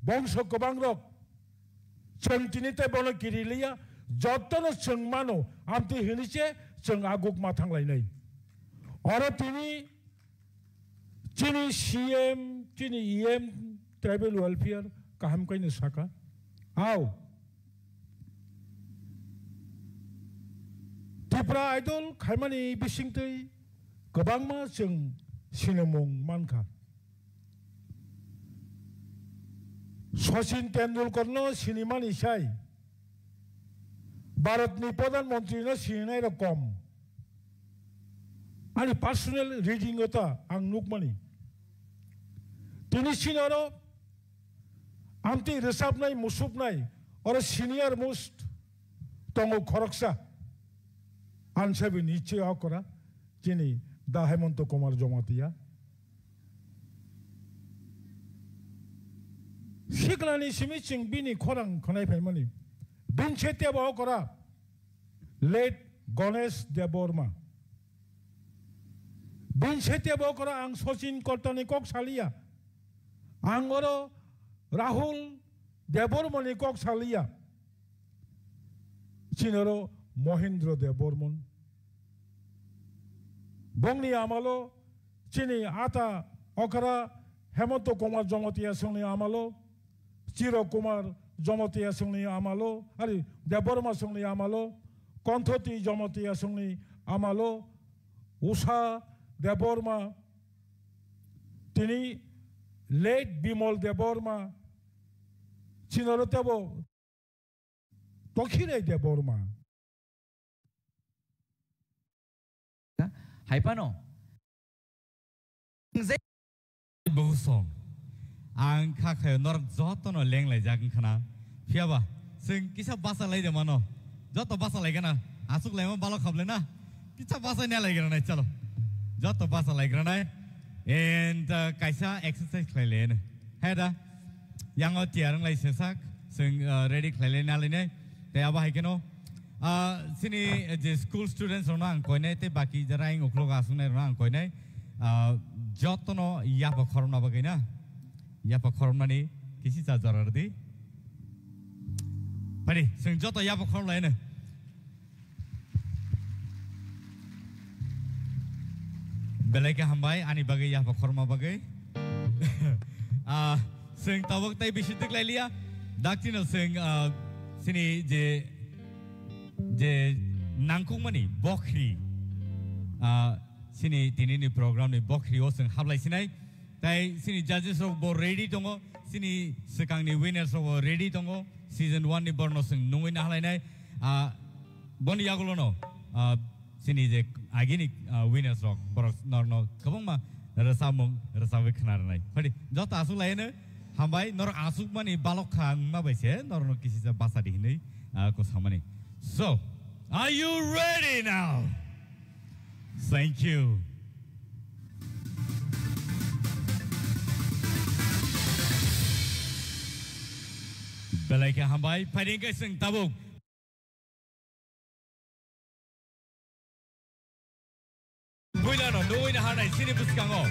বংশ কবাং রক চন্তিনিতে বন কিরিলিয়া যতন চংমানো আমতি হিনিছে চং আগুক মাথাংলাইনাই আরো তিনি সিএম তিনি ইএম ট্রাইবেল ওয়েলফেয়ার কাহাম কাইনে শাখা আও ত্রিপুরা আইডল খাইমানি বিসিংতৈ Kebangma jeng sinemung manka. Sachin Tendulkar no siniman isai. Bharat ni Pradhan Mantri no sinai rakom. Ani personal reading ota ang nukmani. Tini sinaro amti resap nai musup nai or senior most tongo khoroksa. Ansabi niche akora jini Da Hemanto Kumar Jomatia Shiklani Simiching Bini Korang Konai Pemani Bin Chetia Bokora late Ganesh Deborma Bin Chetia Bokora Ang Sochin Kortani Kok Salia Angoro Rahul Debormani Kok Salia Chinero Mohindra Debormon Bongni Amalo, Chini Ata Okara, Hemanto Kumar Jomatia Suni Amalo, Chiro Kumar Jomatia Suni Amalo, Ari Deborma Suni Amalo, Kontoti Jomatia Suni Amalo, Usha Deborma, Tini late Bimol Deborma, Chinorotebo, Tokire Deborma. Haipano Bosong Ang Kakayo Nor Zotono Leng like Jack Kana Fiaba Sing Kisa Basa Lady Mano Joto Basa Lagana Asuk Lemon Balo Kablena Kisa Basa Nelagan Chalo Joto Basa Lagrana and Kaisa exercise Claylen Heda Yango Tiarang like Sesak Sing ready Claylen Aline Te Abahikano Sini the school students orang koine te baki jara ing uklog asune orang koine jotono yapa korona bagina yapa korona ni kisi jajar di pari sing joto yapa korona ini belai ke hambai ani bagai yapa korona bagai sing tawak tay bisitik lelia daktinal sing sini je nangkung mani bokri sini tinini program ni bokri oseng hablai sinai tai sini judges ro bo ready tongo sini sekang ni winners ro ready tongo season 1 ni borno seng nungin halai nai boni yagulono sini je agini winners ro borok norno kabong ma rasamung rasawik khanar nai padi jota asu laine hambai nor asuk mani balok khang ma baise norno kisi sa basa dihinai ko samani. So, are you ready now? Thank you. Belai ke hambai paling ke seng tabung. Buila no, nuina hanai sini buskango.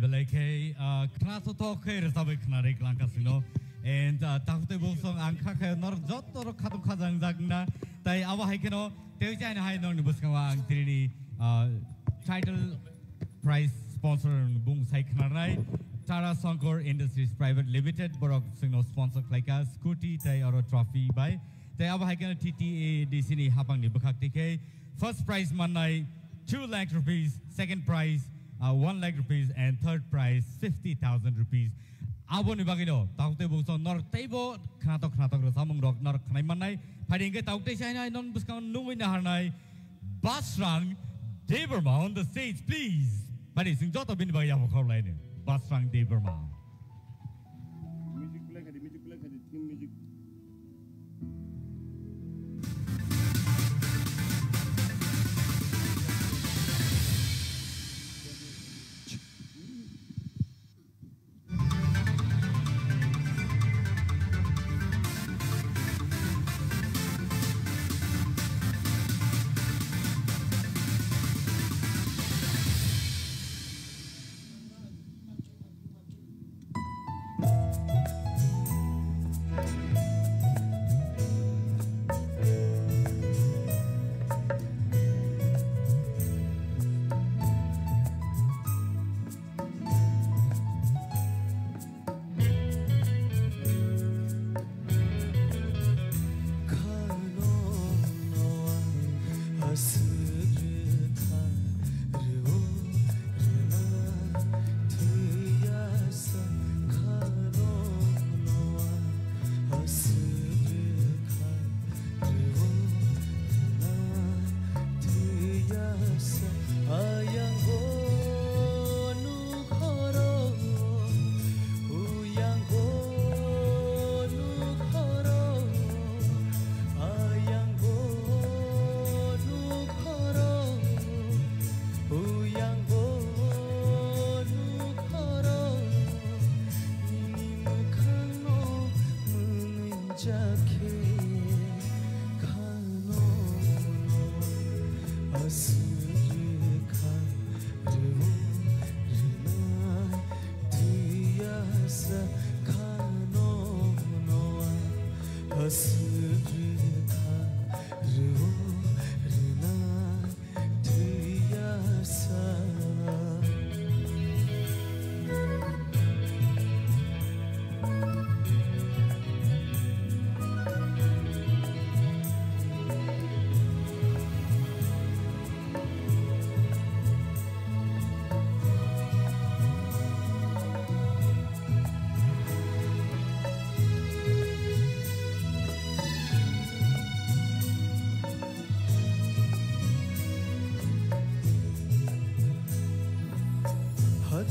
Belai ke kena to ke resabe kena rek langka sino and takute bosong angka ke nor joto ro khatu khajang jagna tai awa hai keno teu chai na hai nor ni buskang wa ang trini title prize sponsor bung sai kena rai Tara Sankor Industries Private Limited borok singno sponsor klaika scooty tai oro trophy by tai awa hai keno TTA di sini hapang ni bekhak tike first prize manai 2 lakh rupees second prize 1 lakh rupees and third prize 50,000 rupees. Abo ni bagino taute bungso nor table knatok samung rok nor khnai manai phading ke taute chai non buskang nungui na harnai Basrang Deverma on the stage please. Bari sing joto bin bagya khol lai ne Basrang Deverma. Music play kadi team music.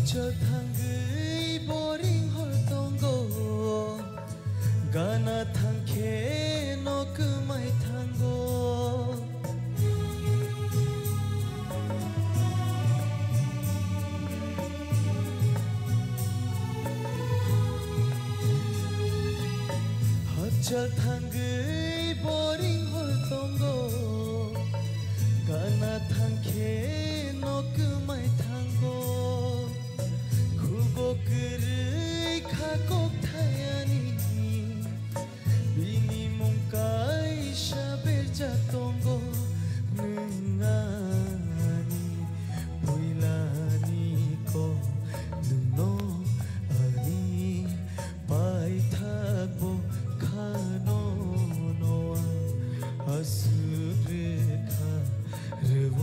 저 탕의 보링 홀동고 가나 탕케 너 그마이 탕고 저 탕의 보링 홀동고 가나 탕케 너 그마이 탕고 그를 가고 타야니 비니 몸가이 샤벨 자동고 능아니 보일라니 고 능노 아니 바이타고 카노노아 아스르카 레보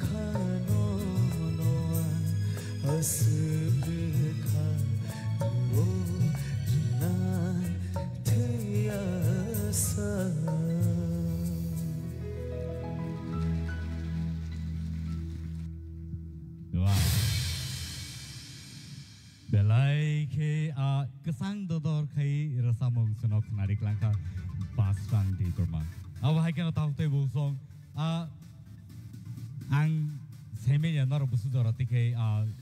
khano noa asukha o nan theasa belai ke kesang dodor kai rasamong senok narik langkah basang di kurma. Awak kan tahu tu busong ang semen yang naruh busu dorati ke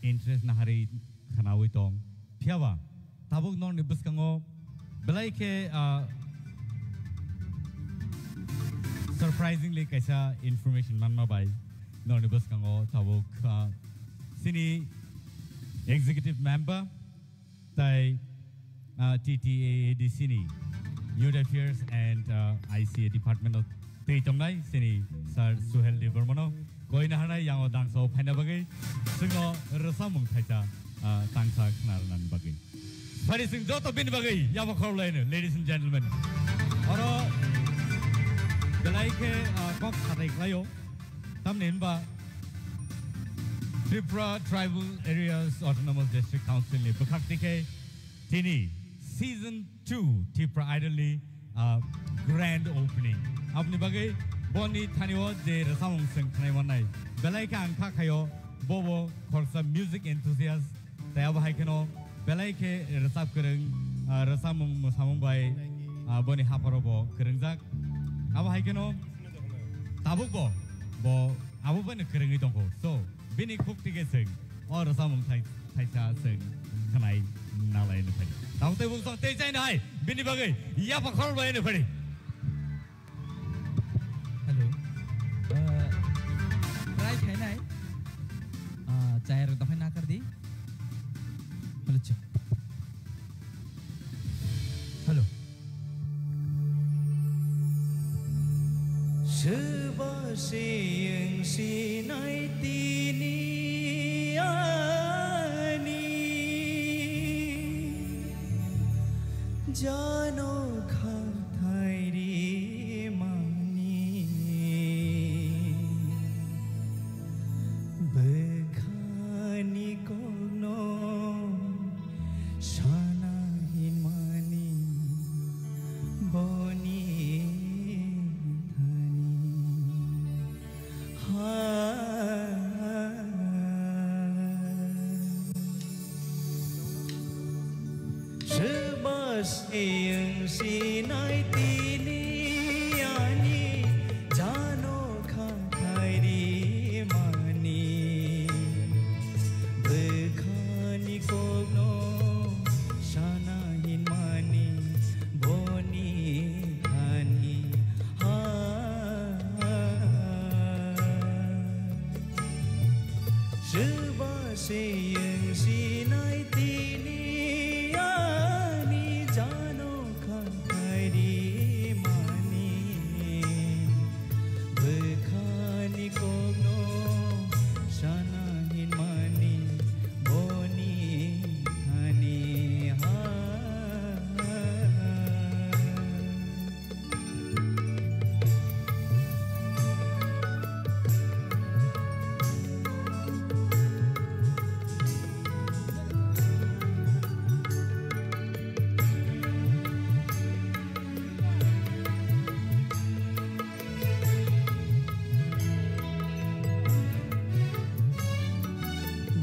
interest nahari kanawi tong piawa tabuk non nibus kango belai ke surprisingly kaisa information man mabai non nibus kango tabuk sini executive member tai TTA di sini Youth Affairs and ICA Department of Teitongai sini Sir Suhel Libermano koi nahana yang odang so phana bagai singo rasamung thaita tangsa khnaran bagai Fari sing joto bin bagai ya bakhor lain ladies and gentlemen oro belai ke kok khatai klayo tamnen ba Tripura Tribal Areas Autonomous District Council ne bakhakti ke tini Season 2 Tripura Idol ni grand opening apni bagai boni thaniwo je rasamung sing khnai manai belai ka angkha khayo bobo khorsa music enthusiast taya bahai keno belai ke rasap kereng rasamung musamung bai boni haparobo kerengjak abahai keno tabuk bo abu bani kerengi tongko so bini khukti ke sing or rasamung thaisa sing khnai nalai ne phai tahu te bung so te chai nai bini bagai ya pakhor bai ne phai hello try khai nai chair dafai na kar di hello hello Seba sing sinai tini ani jano khathai ri mani bekhani kono shana himani boni Sing sinai tini ani jano khathai ri mani bekhani kono shana hin mani boni hani ha Shiva sing sinai tini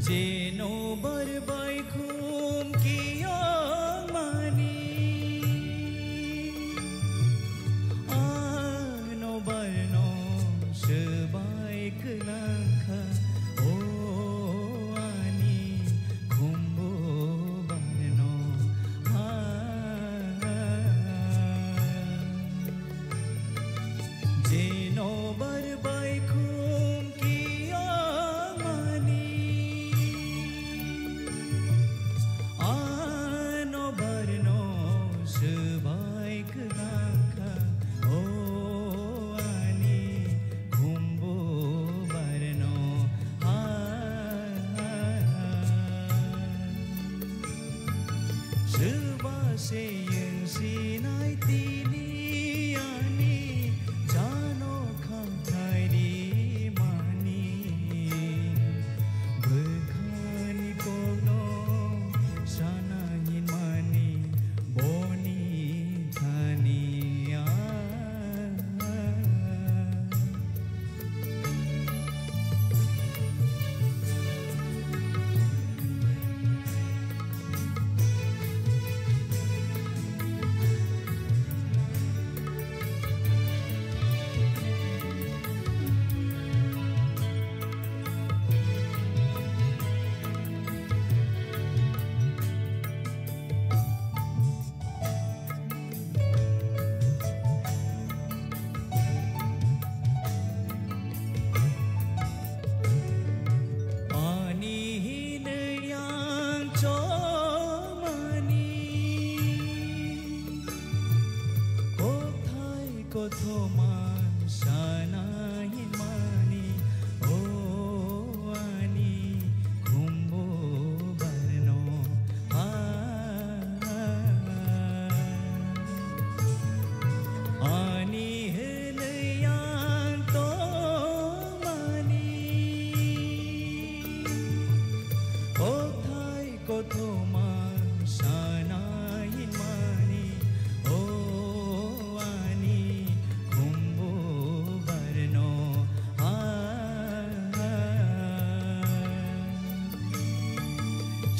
Jeno berbai kum kiong mani Ano barno sebai kelangka Oh ani kumbo barno Jeno berbai kum kiong mani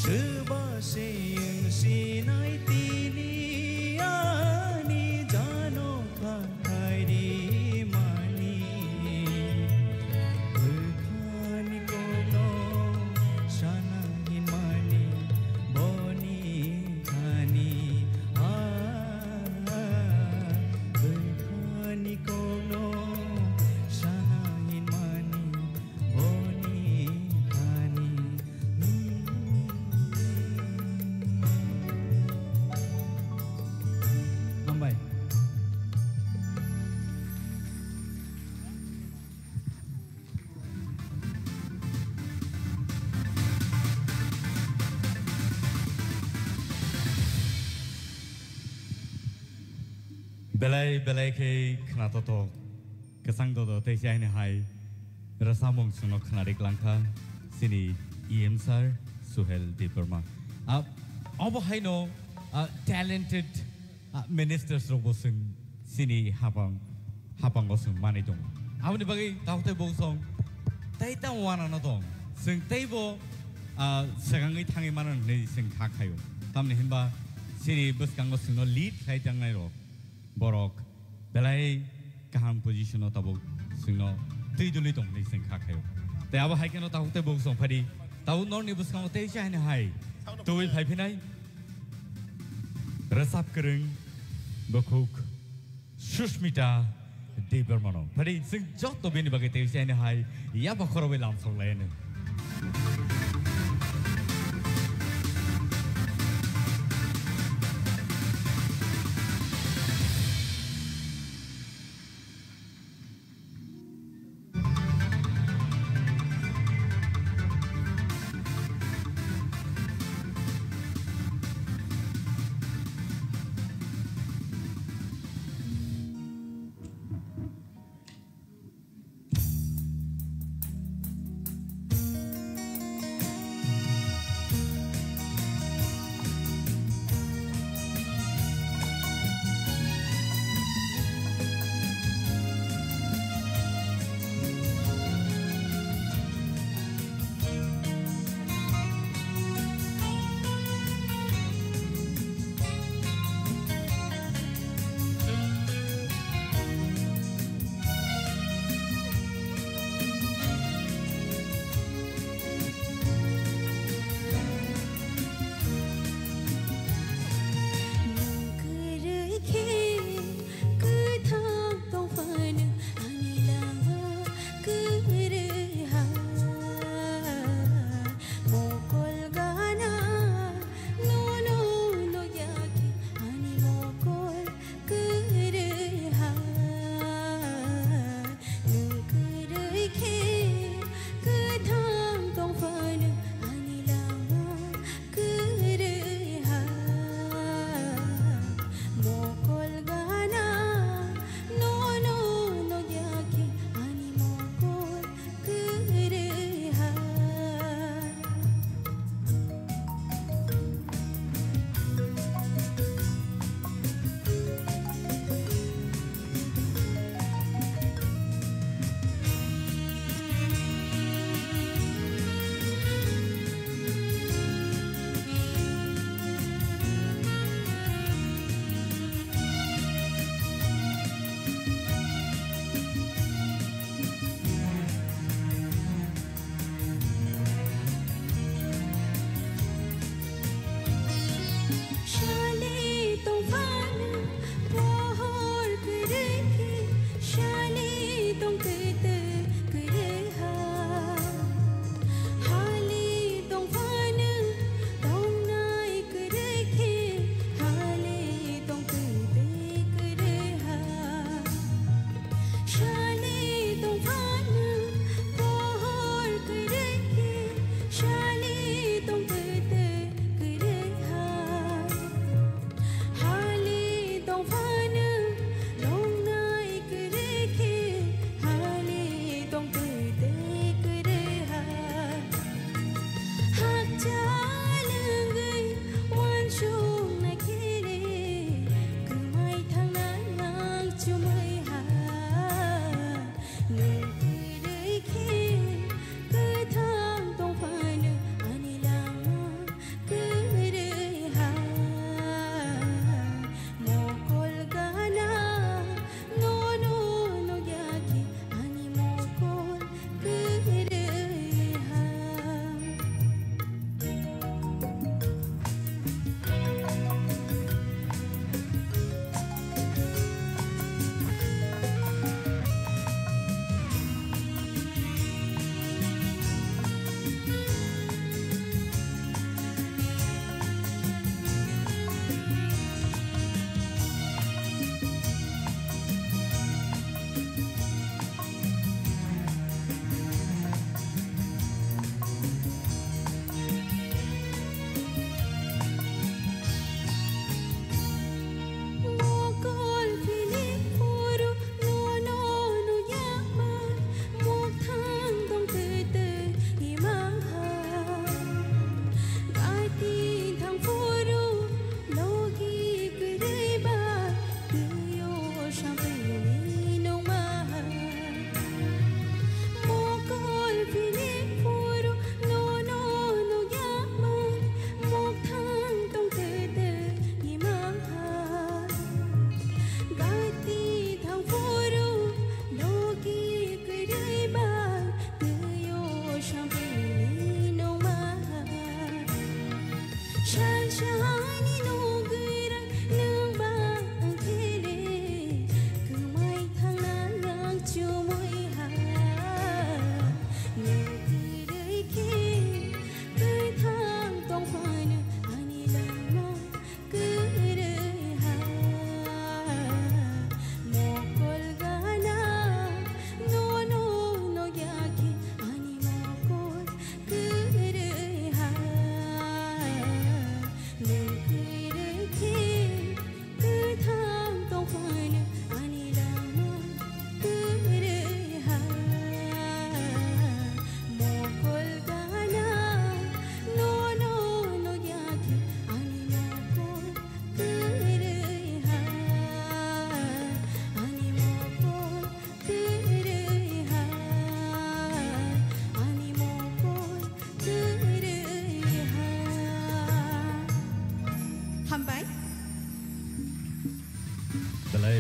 Sebasing sinai tini ani jano kahai di mani Berkani kono sanahin mani boni kani Berkani kono sanahin mani boni kani Lambai belai ke khna to kesang to te sai ne hai rasamong suno khna rik langkha sini em sir Suhel Deparma abo hai no talented ministers robosung sini hapang gosung mani dong abni bagi taute bosong tai ta wana na dong sing tai bo segangi thangi manan nei sing kha khayo tamne hinba sini bus kang gosung no lead khai jang nai ro borok belai kaham position no tabo sing no tui duli dong nei sing kha khayo te abo hai keno taute bosong phadi tau no ni bus kang te chai ne hai tui phai phinai rasap kereng bokuk Sushmita Debarmano phadi sing jot to bini bagai te chai ne hai ya ba khoro be lam song le ne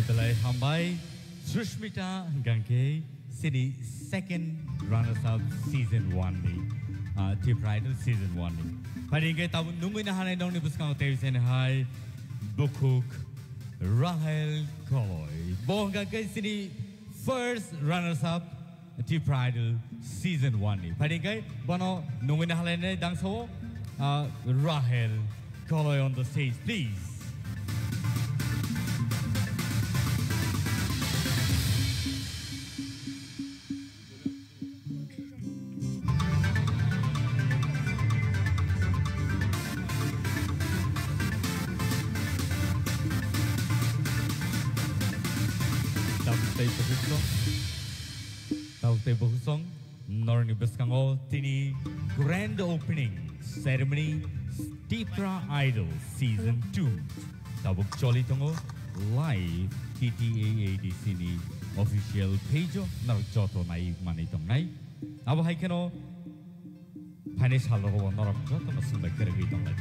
Belai Hambai, Sushmita Ganke, Sydney second runners-up season 1 ni, Tip Rider season 1 ni. Pada ingin tahu nunggu na hanai dong ni buskang television hai, Bukuk, Rahel Koloy, Bohong Ganke Sydney first runners-up Tip Rider season 1 ni. Pada ingin bono nunggu na hanai ni dang so, Rahel Koloy on the stage, please. Tahu Bahusong, Norni Beskango, Tini grand opening ceremony, Tipra Idol season 2. Tabuk Choli Tongo live TTAAD Sini official page Narok Joto Nai Manitong Nai. Abo Haikano Panish Halo Norok Joto Masumba Keragitong Nai.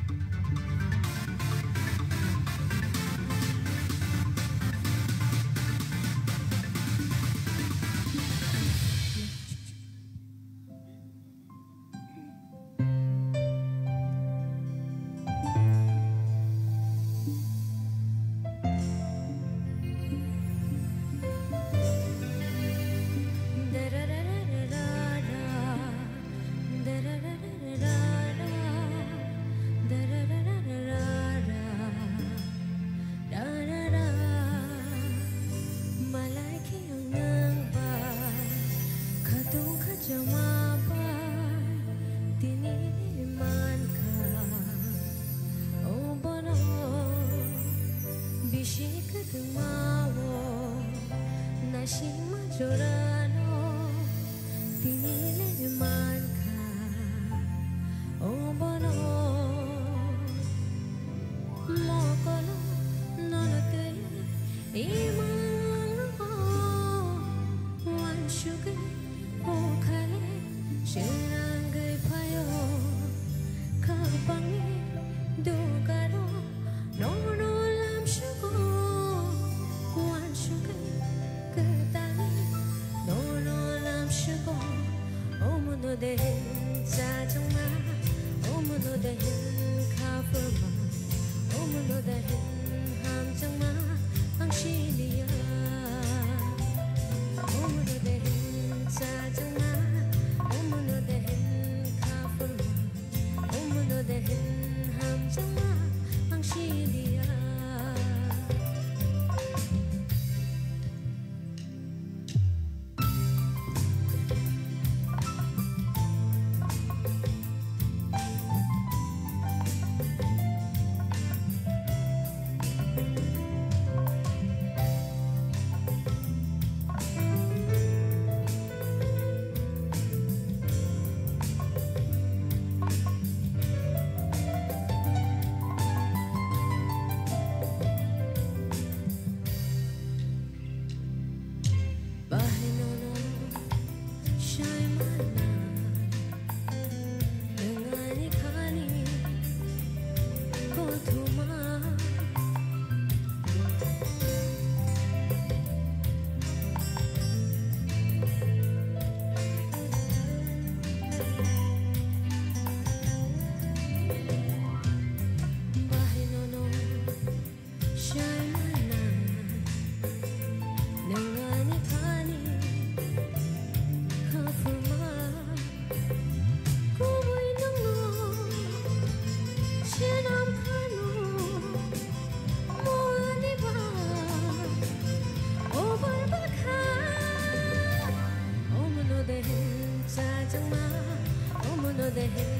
Omono de hin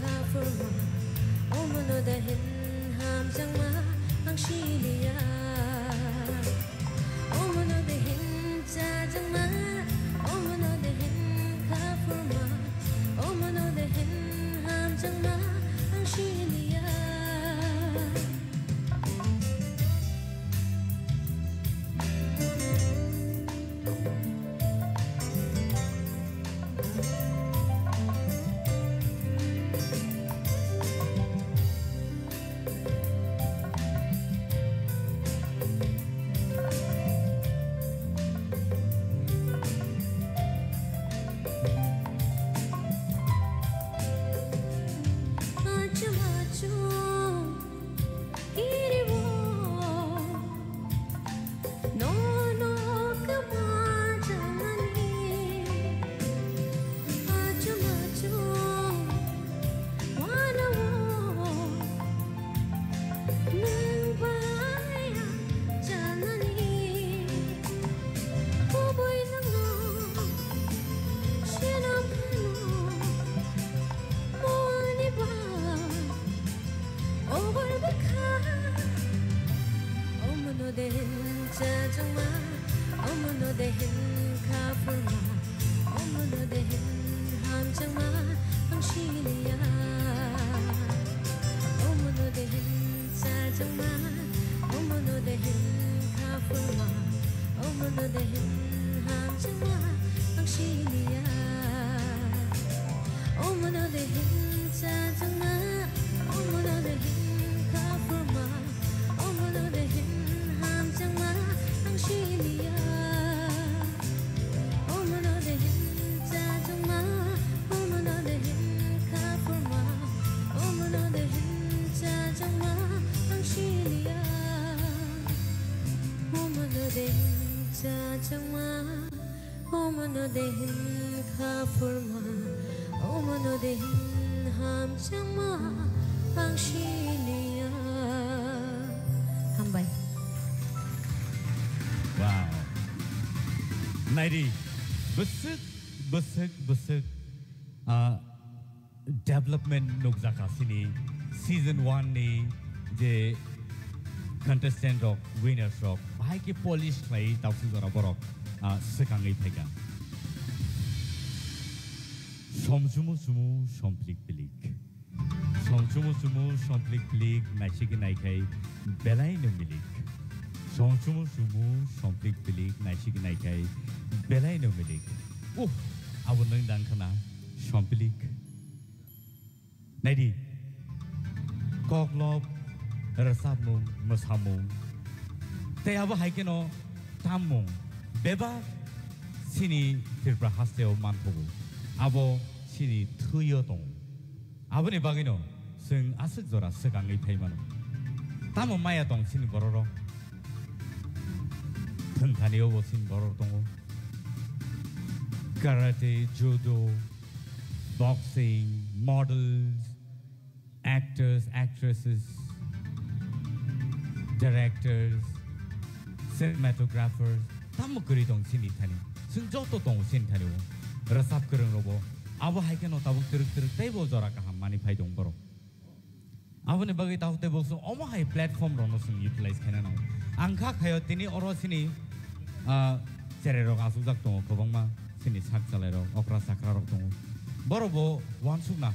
ka furma Omono de hin ham jangma ang shilia Omono de hin cha jangma Omono de hin ka furma Omono de hin ham jangma ang shilia Wow. Nairi, busuk development nukzaka sini season 1 ni je contestant rock winners rock bahai ki polish khai tausu jora borok sekangai phega somjumu somplik pilik somjumu somplik pilik naisiki naikai belai no milik somjumu somplik pilik naisiki naikai belai no milik abun nang dang khana somplik naidi koklop rasabmung masamung te abo haikeno tamung beba sini tirpra hasteo manpogu abo sini thuyo tong aboni bagino sing asuk jora sekangai phaimano tamo maya tong sini bororo thangkhani obo sini bororo tongo karate judo boxing models actors actresses directors cinematographers tamo kuri tong sini thani sing joto tong sini thani rasap kereng robo abo haikeno tabuk teruk tebo jora kaham mani phai dong boro abo ne bagai tahu tebo so omo hai platform rono sing utilize khana na angkha khayo tini oro sini chere rok asujak tong kobangma sini sak chalai rok okra sakra rok tong boro bo wansukna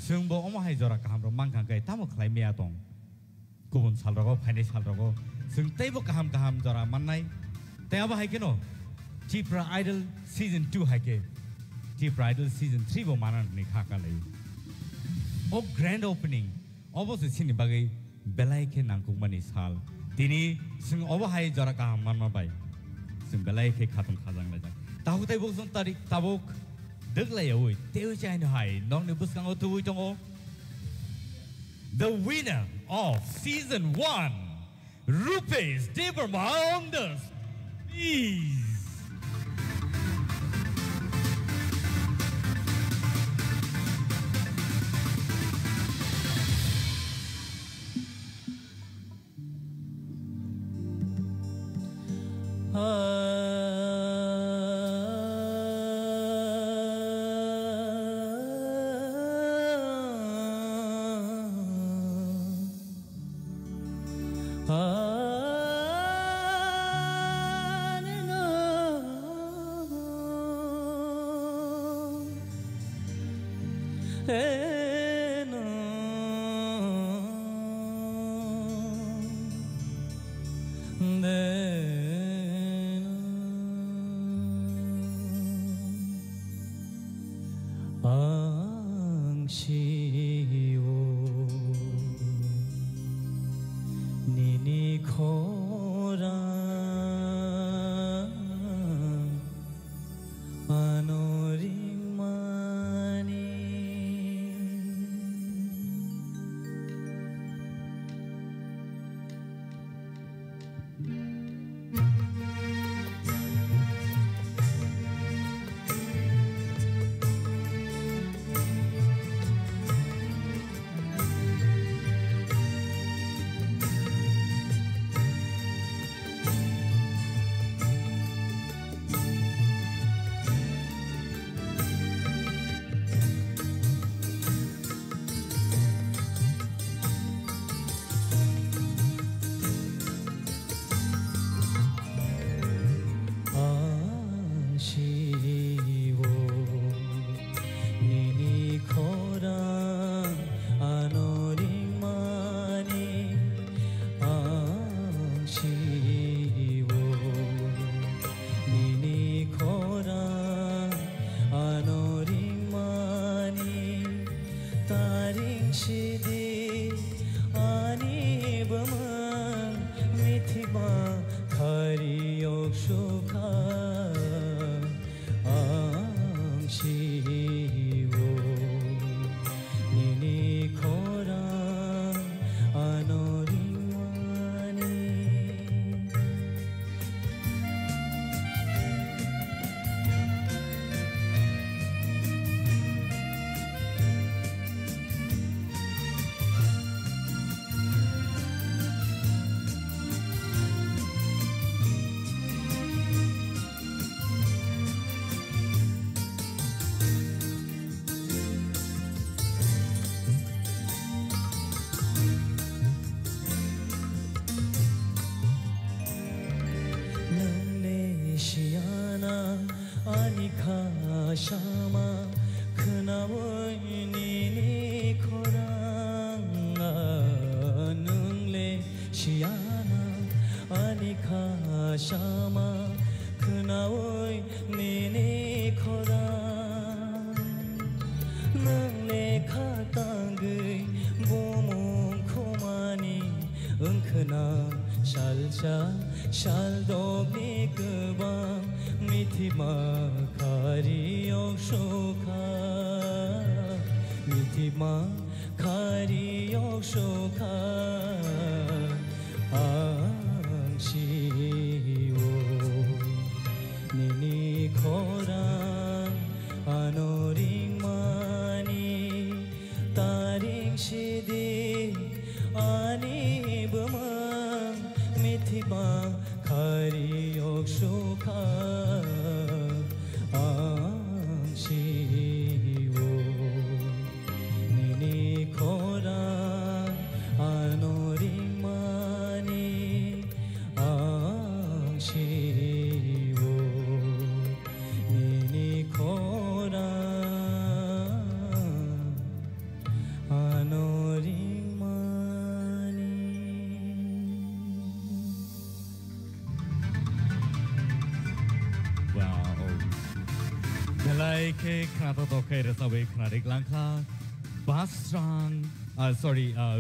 sing bo omo hai jora kaham ro mangkha kai tamo khlai mea tong kubun sal rogo phaine sal rogo sing tebo kaham jora mannai te abo haikeno Chipra Idol Season 2 haike Chipra Idol Season 3 bo manan ni khaka lai o grand opening obose sini bagai belai ke nangkung mani sal tini sing obo hai jara ka manma bai sing belai ke khatung khajang la jang tahu tai bo song tarik tabuk deglai oi teu chai no hai nong ne buskang o tu tong o the winner of Season 1 Rupesh Devarma on the stage.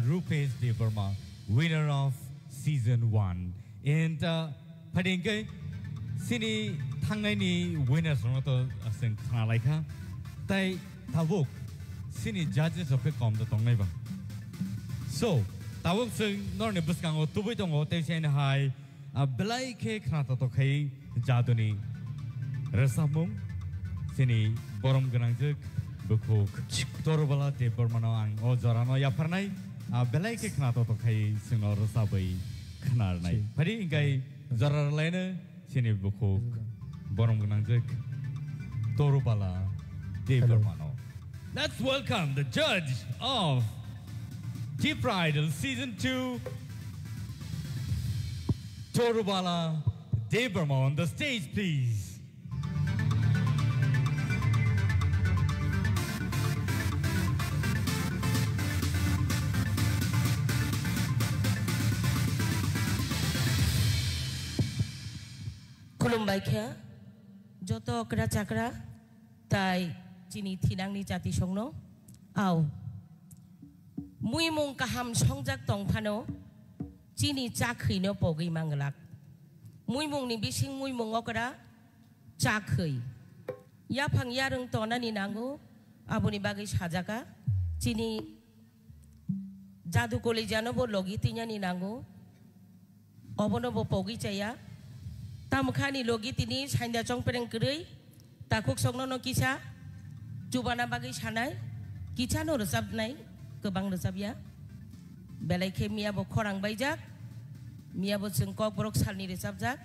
Rupesh Devarma, winner of season 1. And Padinke, Sini Tangani winners from the Sinkalaka, Tai Tavuk, Sini judges of the Com the Tongneva. So, Tavuk sing Norne Buskango, Tubitongo, Teshan High, a Blaike Kratatokai, Jaduni, Resamum, Sini Borom Gananjuk. Bukuk Torubala de Burmano and Ozorano Yaparnai, a Belake Knato Kai, Sinor Sabai, Knarnai. Padi Gai Zoralena, Sini Bukuk, Borom Gananjuk, Torubala de Burmano. Let's welcome the judge of Deep Idol Season 2, Torubala de Burmano on the stage, please. खुलुमबाय खे जत अकरा चाकरा ताई चिनी थिनांगनि जाति संनो आव मुई मुं काहाम संजाक तंफानो चिनी चाखैनो पगै मांगलाक मुई मुंनि बिसिं मुई मुं अकरा चाखै याफां यारों तनानि नांगौ आबुनि बागै साजाका चिनी जादु कलेजानो बो लगी ति냐नि नांगौ अबनो बो पगै चाया तामखानि लगी तिनि साइन्दा चंपेरें करै ताकुक संनो न किसा जुबाना बागै सानाय किसा न रोजाबनाय गोबां रोजाबिया बेलायखे मियाबो खरां बायजाक मियाबो जों कक बरक सालनि रोजाबजाक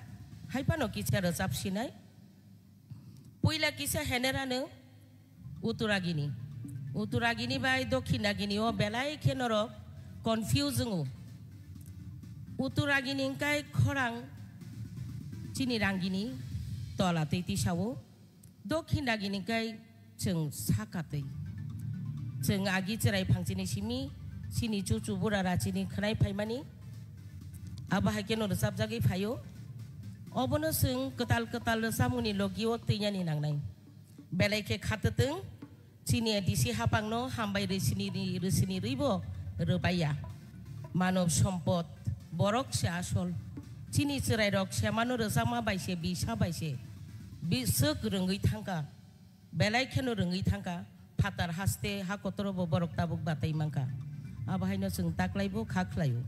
हायफानो किसा रोजाबसिनाय पयला किसा हेनेरानो उतुरागिनी बाय दक्षिणागिनी ओ बेलायखे नर कन्फ्यूजों उतुरागिनी काय खरां चिनी रांगिनी तला तैति सावो दक्षिणागिनी काय जों साकातै जों आगि चराय फांसिनि सिमी सिनि चुचु बुरा राचिनि खनाय फायमानि आबाहायके न रोजाबजागै फायो अबनो जों कताल कताल सामुनि लगियो तैयानि नांनाय बेलायखे खातोथों चिनि दिसि हापांनो हामबाय रोसिनि रैबो रोबाया मानव सम्पद बरक से आसल चिनि चराय रक सेमानो रोजामा बायसे बिसा बायसे बिसोक रोङै थांगा बेलायखेनो रोङै थांगा फातार हास्ते हा कतरबो बरक ताबुक बाताय मांका आबाहायनो जों ताक्लायबो खाख्लायो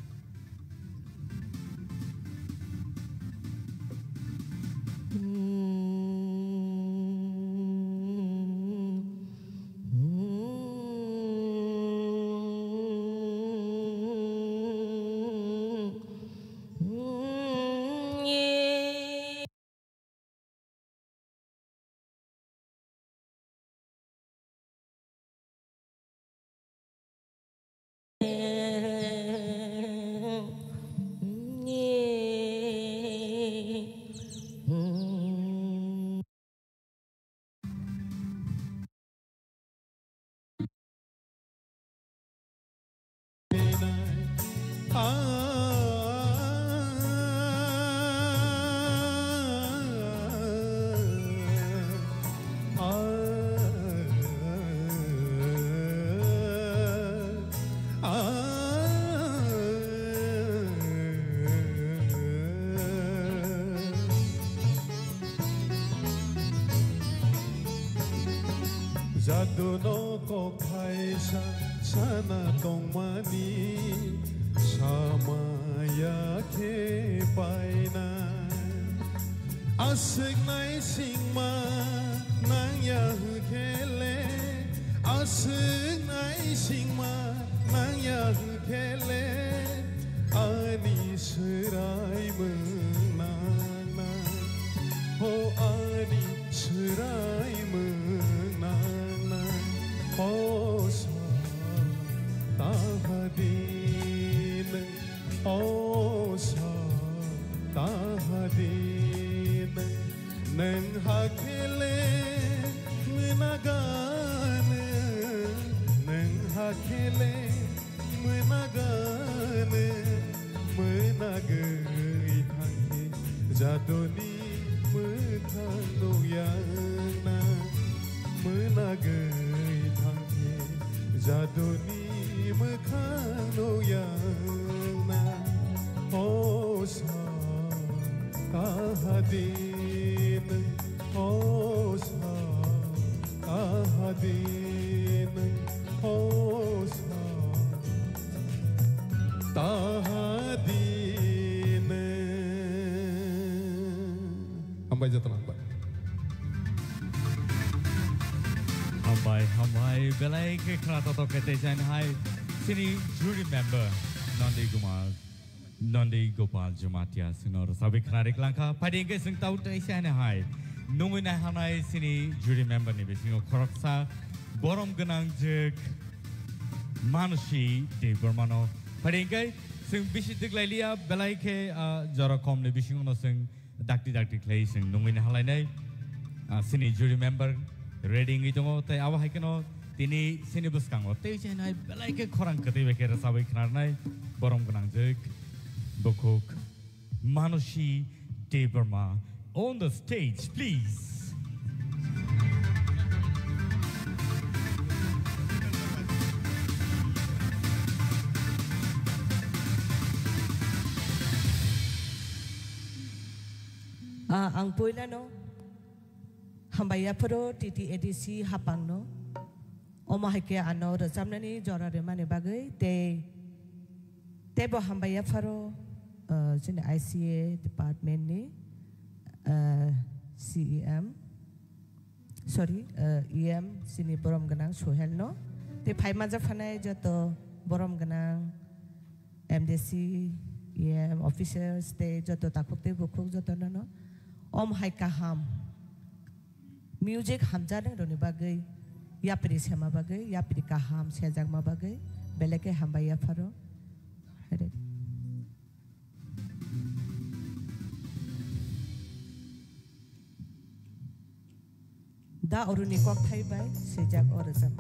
Jaduno ko kaisa sana tongmani samaya ke paina asik nai singma nang ya kele asik nai singma nang ya kele ani serai menana ho ani serai menana Osa tahadin Osa tahadin Neng hakele menagan Neng hakele menagan Menagai thangke jadoni methano yana Menagai Jadoni mekhano yana Osa tahadin Osa tahadin Osa tahadin Ambai jatuh lambat Hambai belai ke kerata to kete jan hai sini jury member Nandi Gopal Jumatia sinor sabi knarik langka pading ke sing tau tai jan hai nungu na hanai sini jury member ni besingo koroksa borom genang jek manusi de bermano pading ke sing bisi diklai lia belai ke jara kom ni bisingo no sing dakti klai sing nungu na halai nai sini jury member reading itu ngo teh awak hikeno tini sini bus kango teh janai belai ke korang kete beker sabai kenarnai borom kenang jek bokok manusi de berma on the stage, please. Ang poila no, hambaya puro titi edisi hapang no, omahike ano rezamnani jora remane bagai te bo hambaya puro sini ICA department ni CEM EM sini borom ganang Suhel no, te pai maja fanai joto borom ganang MDC EM officers te joto takuk te bukuk joto no. Om hai kaham music hamjadang roni bagai ya piri sema bagai ya piri kaham sejak ma bagai beleke hambaya faro da oruni kok thai bai sejak orazam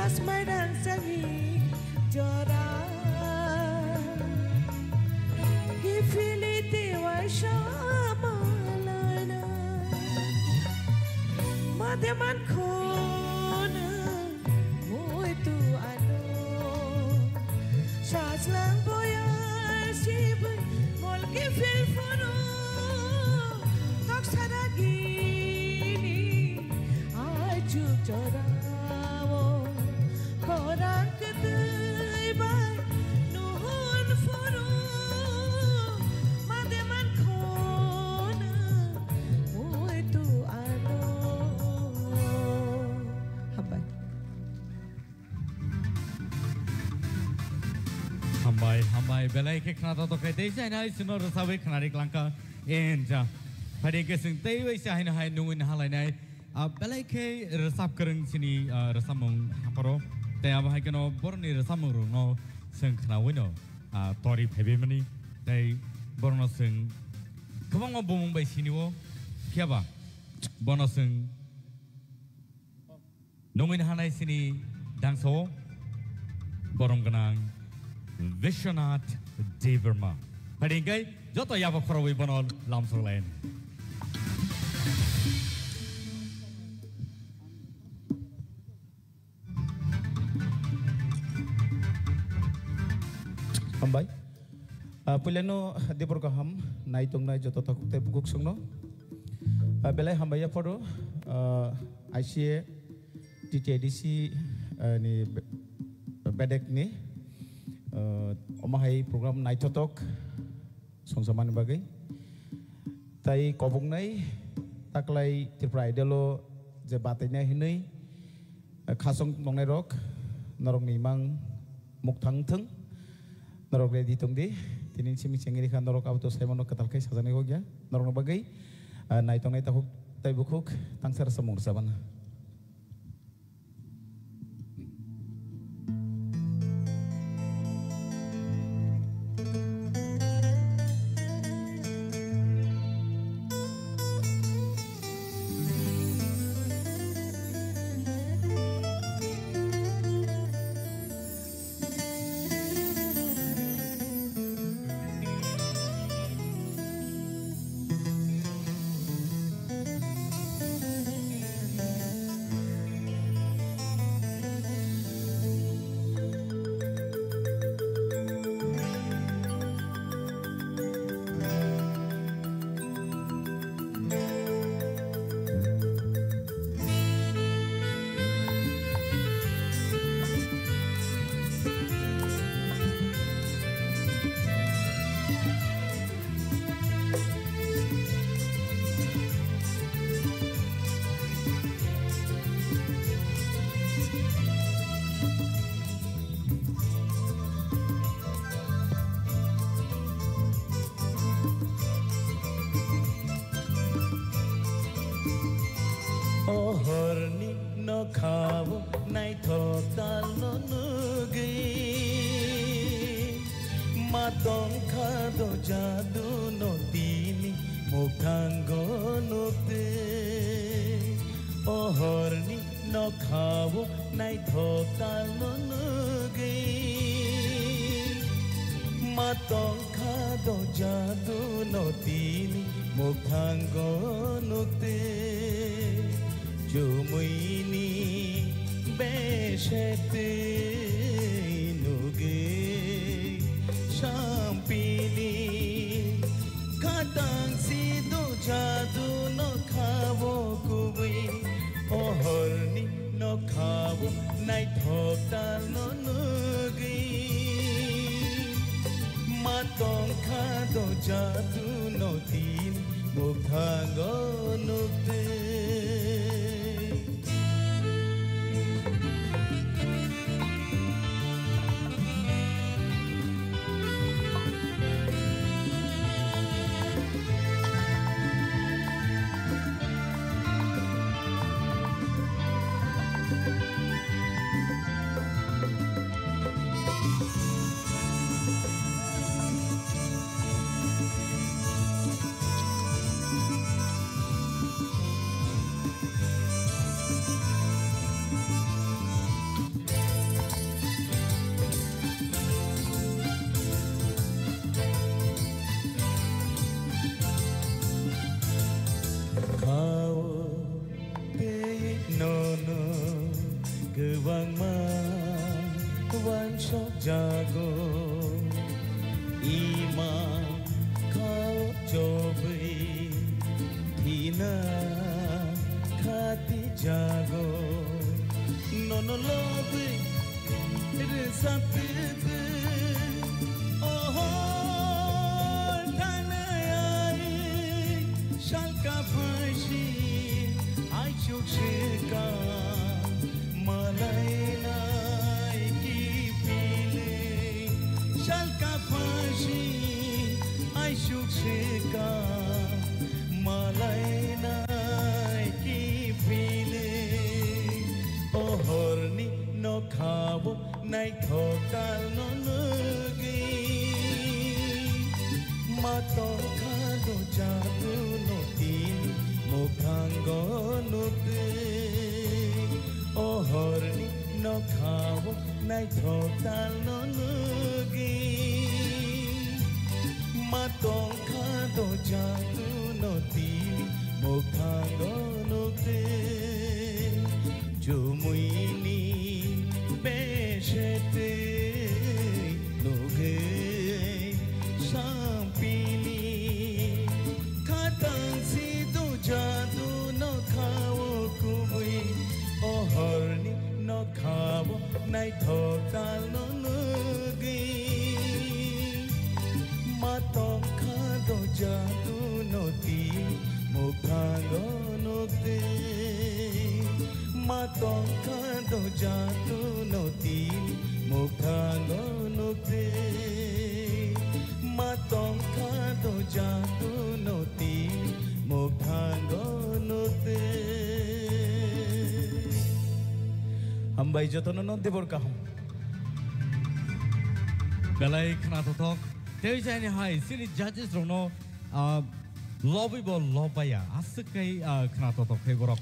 kasmaran sangi jora gifiliti wa shamalana mademan khona muito ano shazlang boya sib mol gifil fono tok saragini ajuk jora Korang ketui bai nuhun furu mademan kona muitu ano hambai hambai belai ke khana to kai dei sai nai suno rasawe khana ri klangka enja phadi ke sing tei wei sai na hai nuin halai nai belai ke rasap kereng sini rasamong haparoแต่อาให้กันบริเวณสามรุ่งเราซึ่งขณะวันนี้ตอรีเพย์มันนี่แต่บริเวณซึ่งเขาบอกว่าบุ้งใบสีนี้ว่าเพียบบริเวณซึ่งน้องอินฮานาสินีดังโซ่บริเวณกันนังวิชนาทเดเวอร์มาพอดีไงยอดตัวยาบครวิบนอลลำโซเลนHambai, pilihanno di program naik tong naik jatuh takut tebuk sungno. Belai hambai ya poro, ICA, TTDC ni bedek ni, omahai program naik totok, songsaman bagai. Tai kobong nai, taklai terprai delo jebatnya ini, khasong nong nerok, norong ni mang muk thang thang. Norok ready tungdi, tinin si miceng ini kan norok auto saya mau ketal kai sajane ho gya, norok bagai, naik tong naik tahuk, tai bukuk, tangsar semur sabana. Horni no khavo nai thok tal no nugi matong khado jadu no tini mukhango nukte horni no khavo nai thok tal no nugi matong khado jadu no tini mukhango nukte Jumuini beshete nuge shampili katang sido jadu no khavo kubi ohorni no khavo nai thokta no nugi matong khado jadu no tin mukhango nukte wanshok jago ima khao chobi thina khati jago nono lobi re sapte oh tanai shalka phashi ai chukshika malai nai ki pile shalka phashi ai chukshika malai nai ki pile oh horni no khabo nai thokal no nugi mato khado jadu no tin mukhango nuti oh horni no khabo nai thokal no nugi mato khado jadu no tin mukhango nuti jumuini beshete loge sampini khatang si tu jadu no khao kubui oh horni no khao nai thokal no nugi matong khado jadu no ti mukhango no te matong khado jadu no ti mukhango no te matong khado jadu no ti mukhango no te hambai jotono no debor kaham belai khna totok tei jani hai sini judges rono lobby bol lobaya askai khna totok kai borok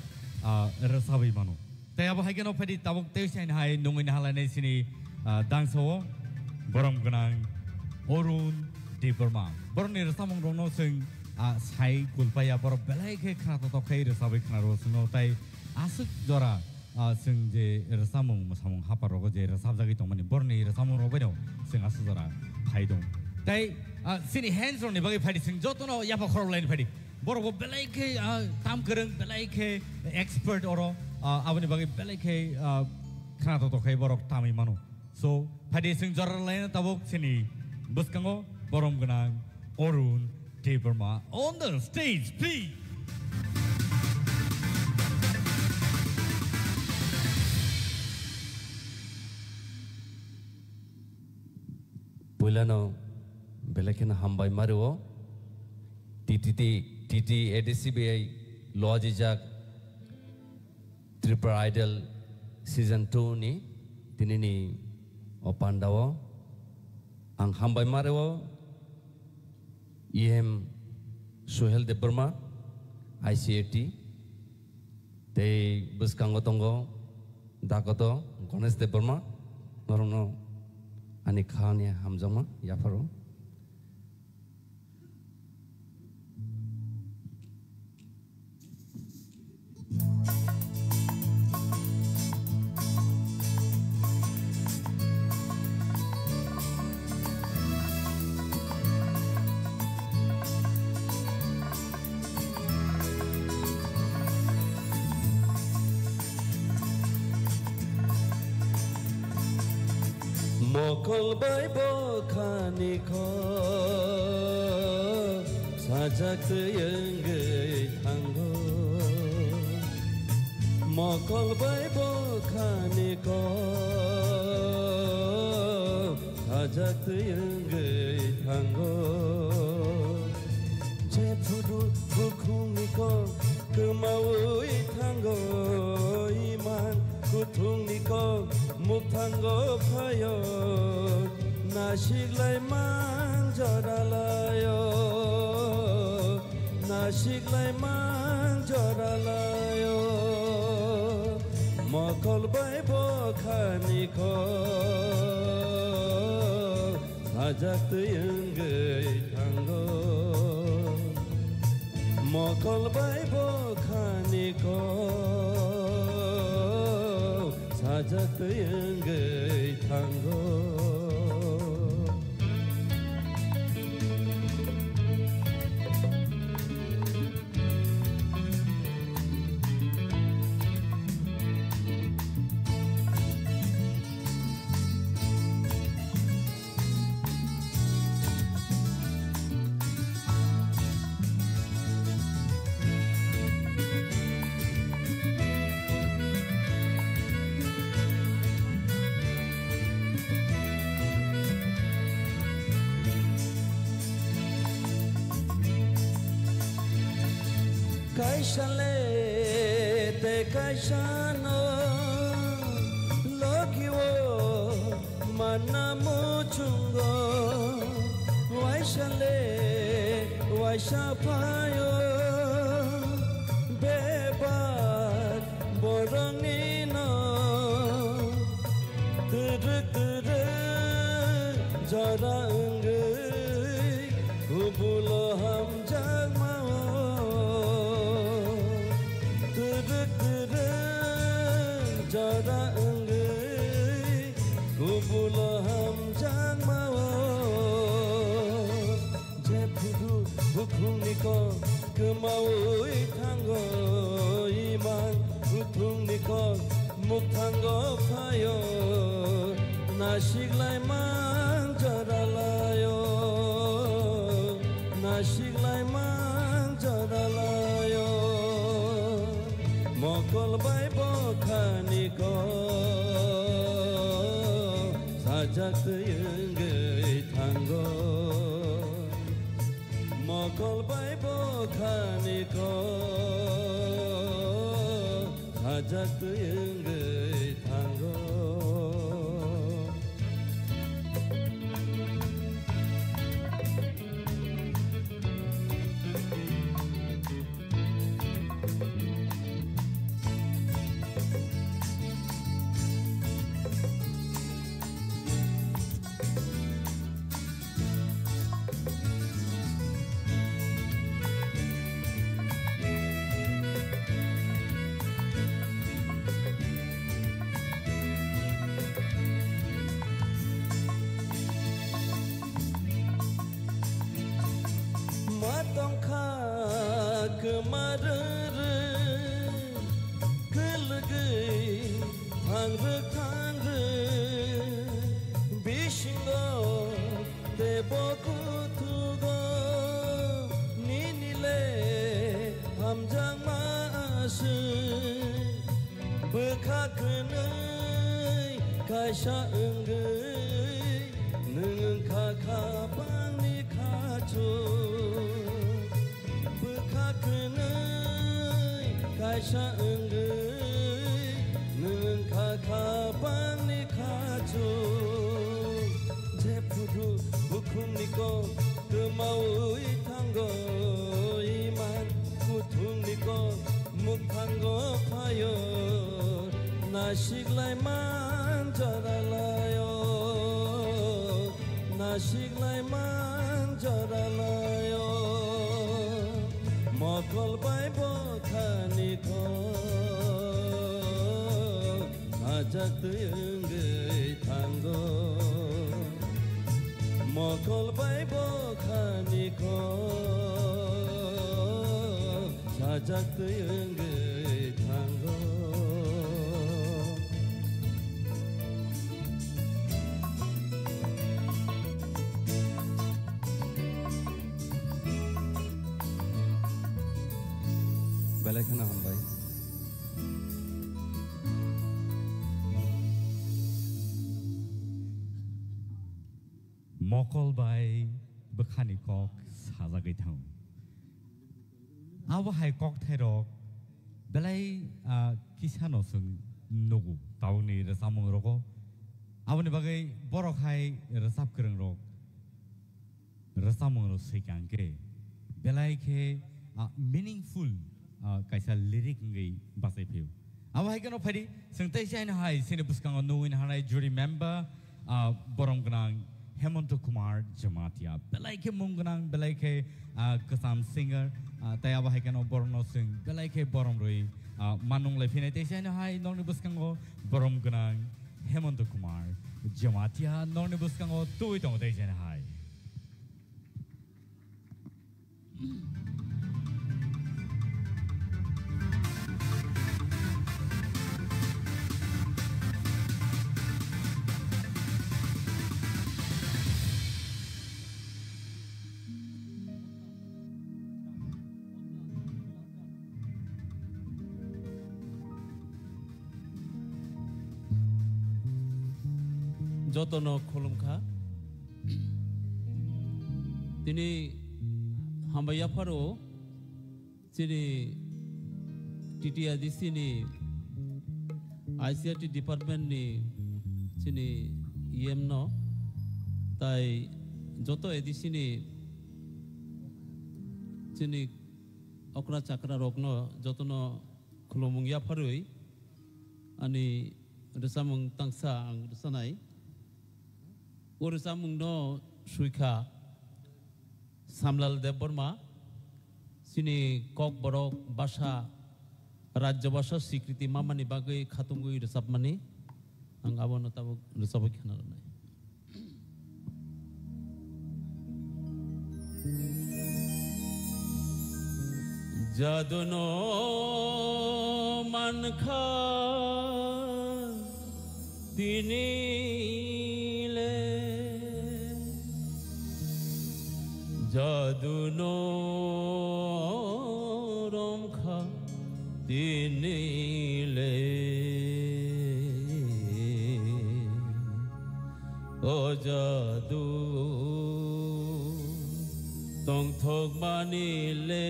rasabai manu tei abo hai geno phadi tabuk tei jani hai nungin halane sini dangso borom ganang orun deberma borni rasamong rono sing sai kulpaya borok belai kai khna totok kai rasabai khna ro sino tai asuk jora sing je rasamong masamong haparogo je rasabjagi tongmani borni rasamong robaino sing asujara phaidong tai sini hands on ni bagi phadi sing jotono yapa khoro line phadi borok belai ke tam kereng belai ke expert oro abani bagi belai ke khana to kai borok tami manu so phadi sing jora line tabok sini buskango borom ganang orun deberma on the stage please Pulano belakena hambai maruo TT ADCBI Lojijak Triple Idol Season 2 ni tinini opandawo ang hambai maruo EM Suhel Deberma ICAT te buskango tongo dakoto Ganesh Deberma norongno ani khania hamjama yafaro Mokol bai bo khani kho sajak yengai thango Mokol bai bo khani kho sajak yengai thango Je phudu bukhuni ko kemaui thango iman kuthungni ko mukhango phayo nasiklai manjoralayo nasiklai manjoralayo mokol bai bo khani kho sajak yengai thango mokol bai bo khani kho sajak yengai thango kaishale te kaishano lokiwo manamu chungo waishale waishapayo bebar borongino tere jara ungai ubulo ham jagmao tere jara ungai ubulo ham jagmao je pudu bukuniko kemau itanggo iman utungniko muktanggo payo nasiklai mang jaralayo nasiklai mang jaralayo mokol bai bokhaniko sajak teuyeunggai tanggo mokol bai bokhaniko sajak teuyeunggai tanggo matongkha kemarere kelgei thangre bishingo tebokutugo ninile hamjang masu bekhakenei kaisa enggai neng khakhabangni khachu bekhakenei kaisa enggai neng khakhabangni khachu jepudu bukungniko kemau itanggo iman kutungniko muktanggo payo nasiklai mang jaralayo nasiklai mang jaralayo mokol bai bokhaniko ajak teuyeunggai tanggo mokol bai bokhaniko sajak teuyeunggai tanggo Balaikana hambai mokol bai bekhani kok sajagai thang awa hai kok thairok belai kisano sung nugu tauni resamung roko awani bagai borok hai resap kereng rok resamung ro sikangke belai ke meaningful kaisa lyric ngai basai phiu awa hai kano phari sengtai chain hai sine buskang no in hanai jury member borom gnang Hemanto Kumar Jamatia belai ke munggnang belai ke kasam singer taya bahai kano borno sing belai ke borom roi manung lai phine te chain hai nong ni buskang borom gnang Hemanto Kumar Jamatia nong ni buskang tui tong te chain hai jotono khulumkha tini hambaya pharo chiri TTIDC ni ICT department ni sini EM no tai joto edisi ni sini okra chakra rokno joto no khulumung ya pharui ani resamung tangsa ang resanai resamung no suikha samlal deborma sini kok borok basha rajya basha sikriti mamani bagai khatungui resapmani ang abono tabuk resabuk khanarnai jaduno mankha tinile jaduno romkha tinile o jadu tong thok manile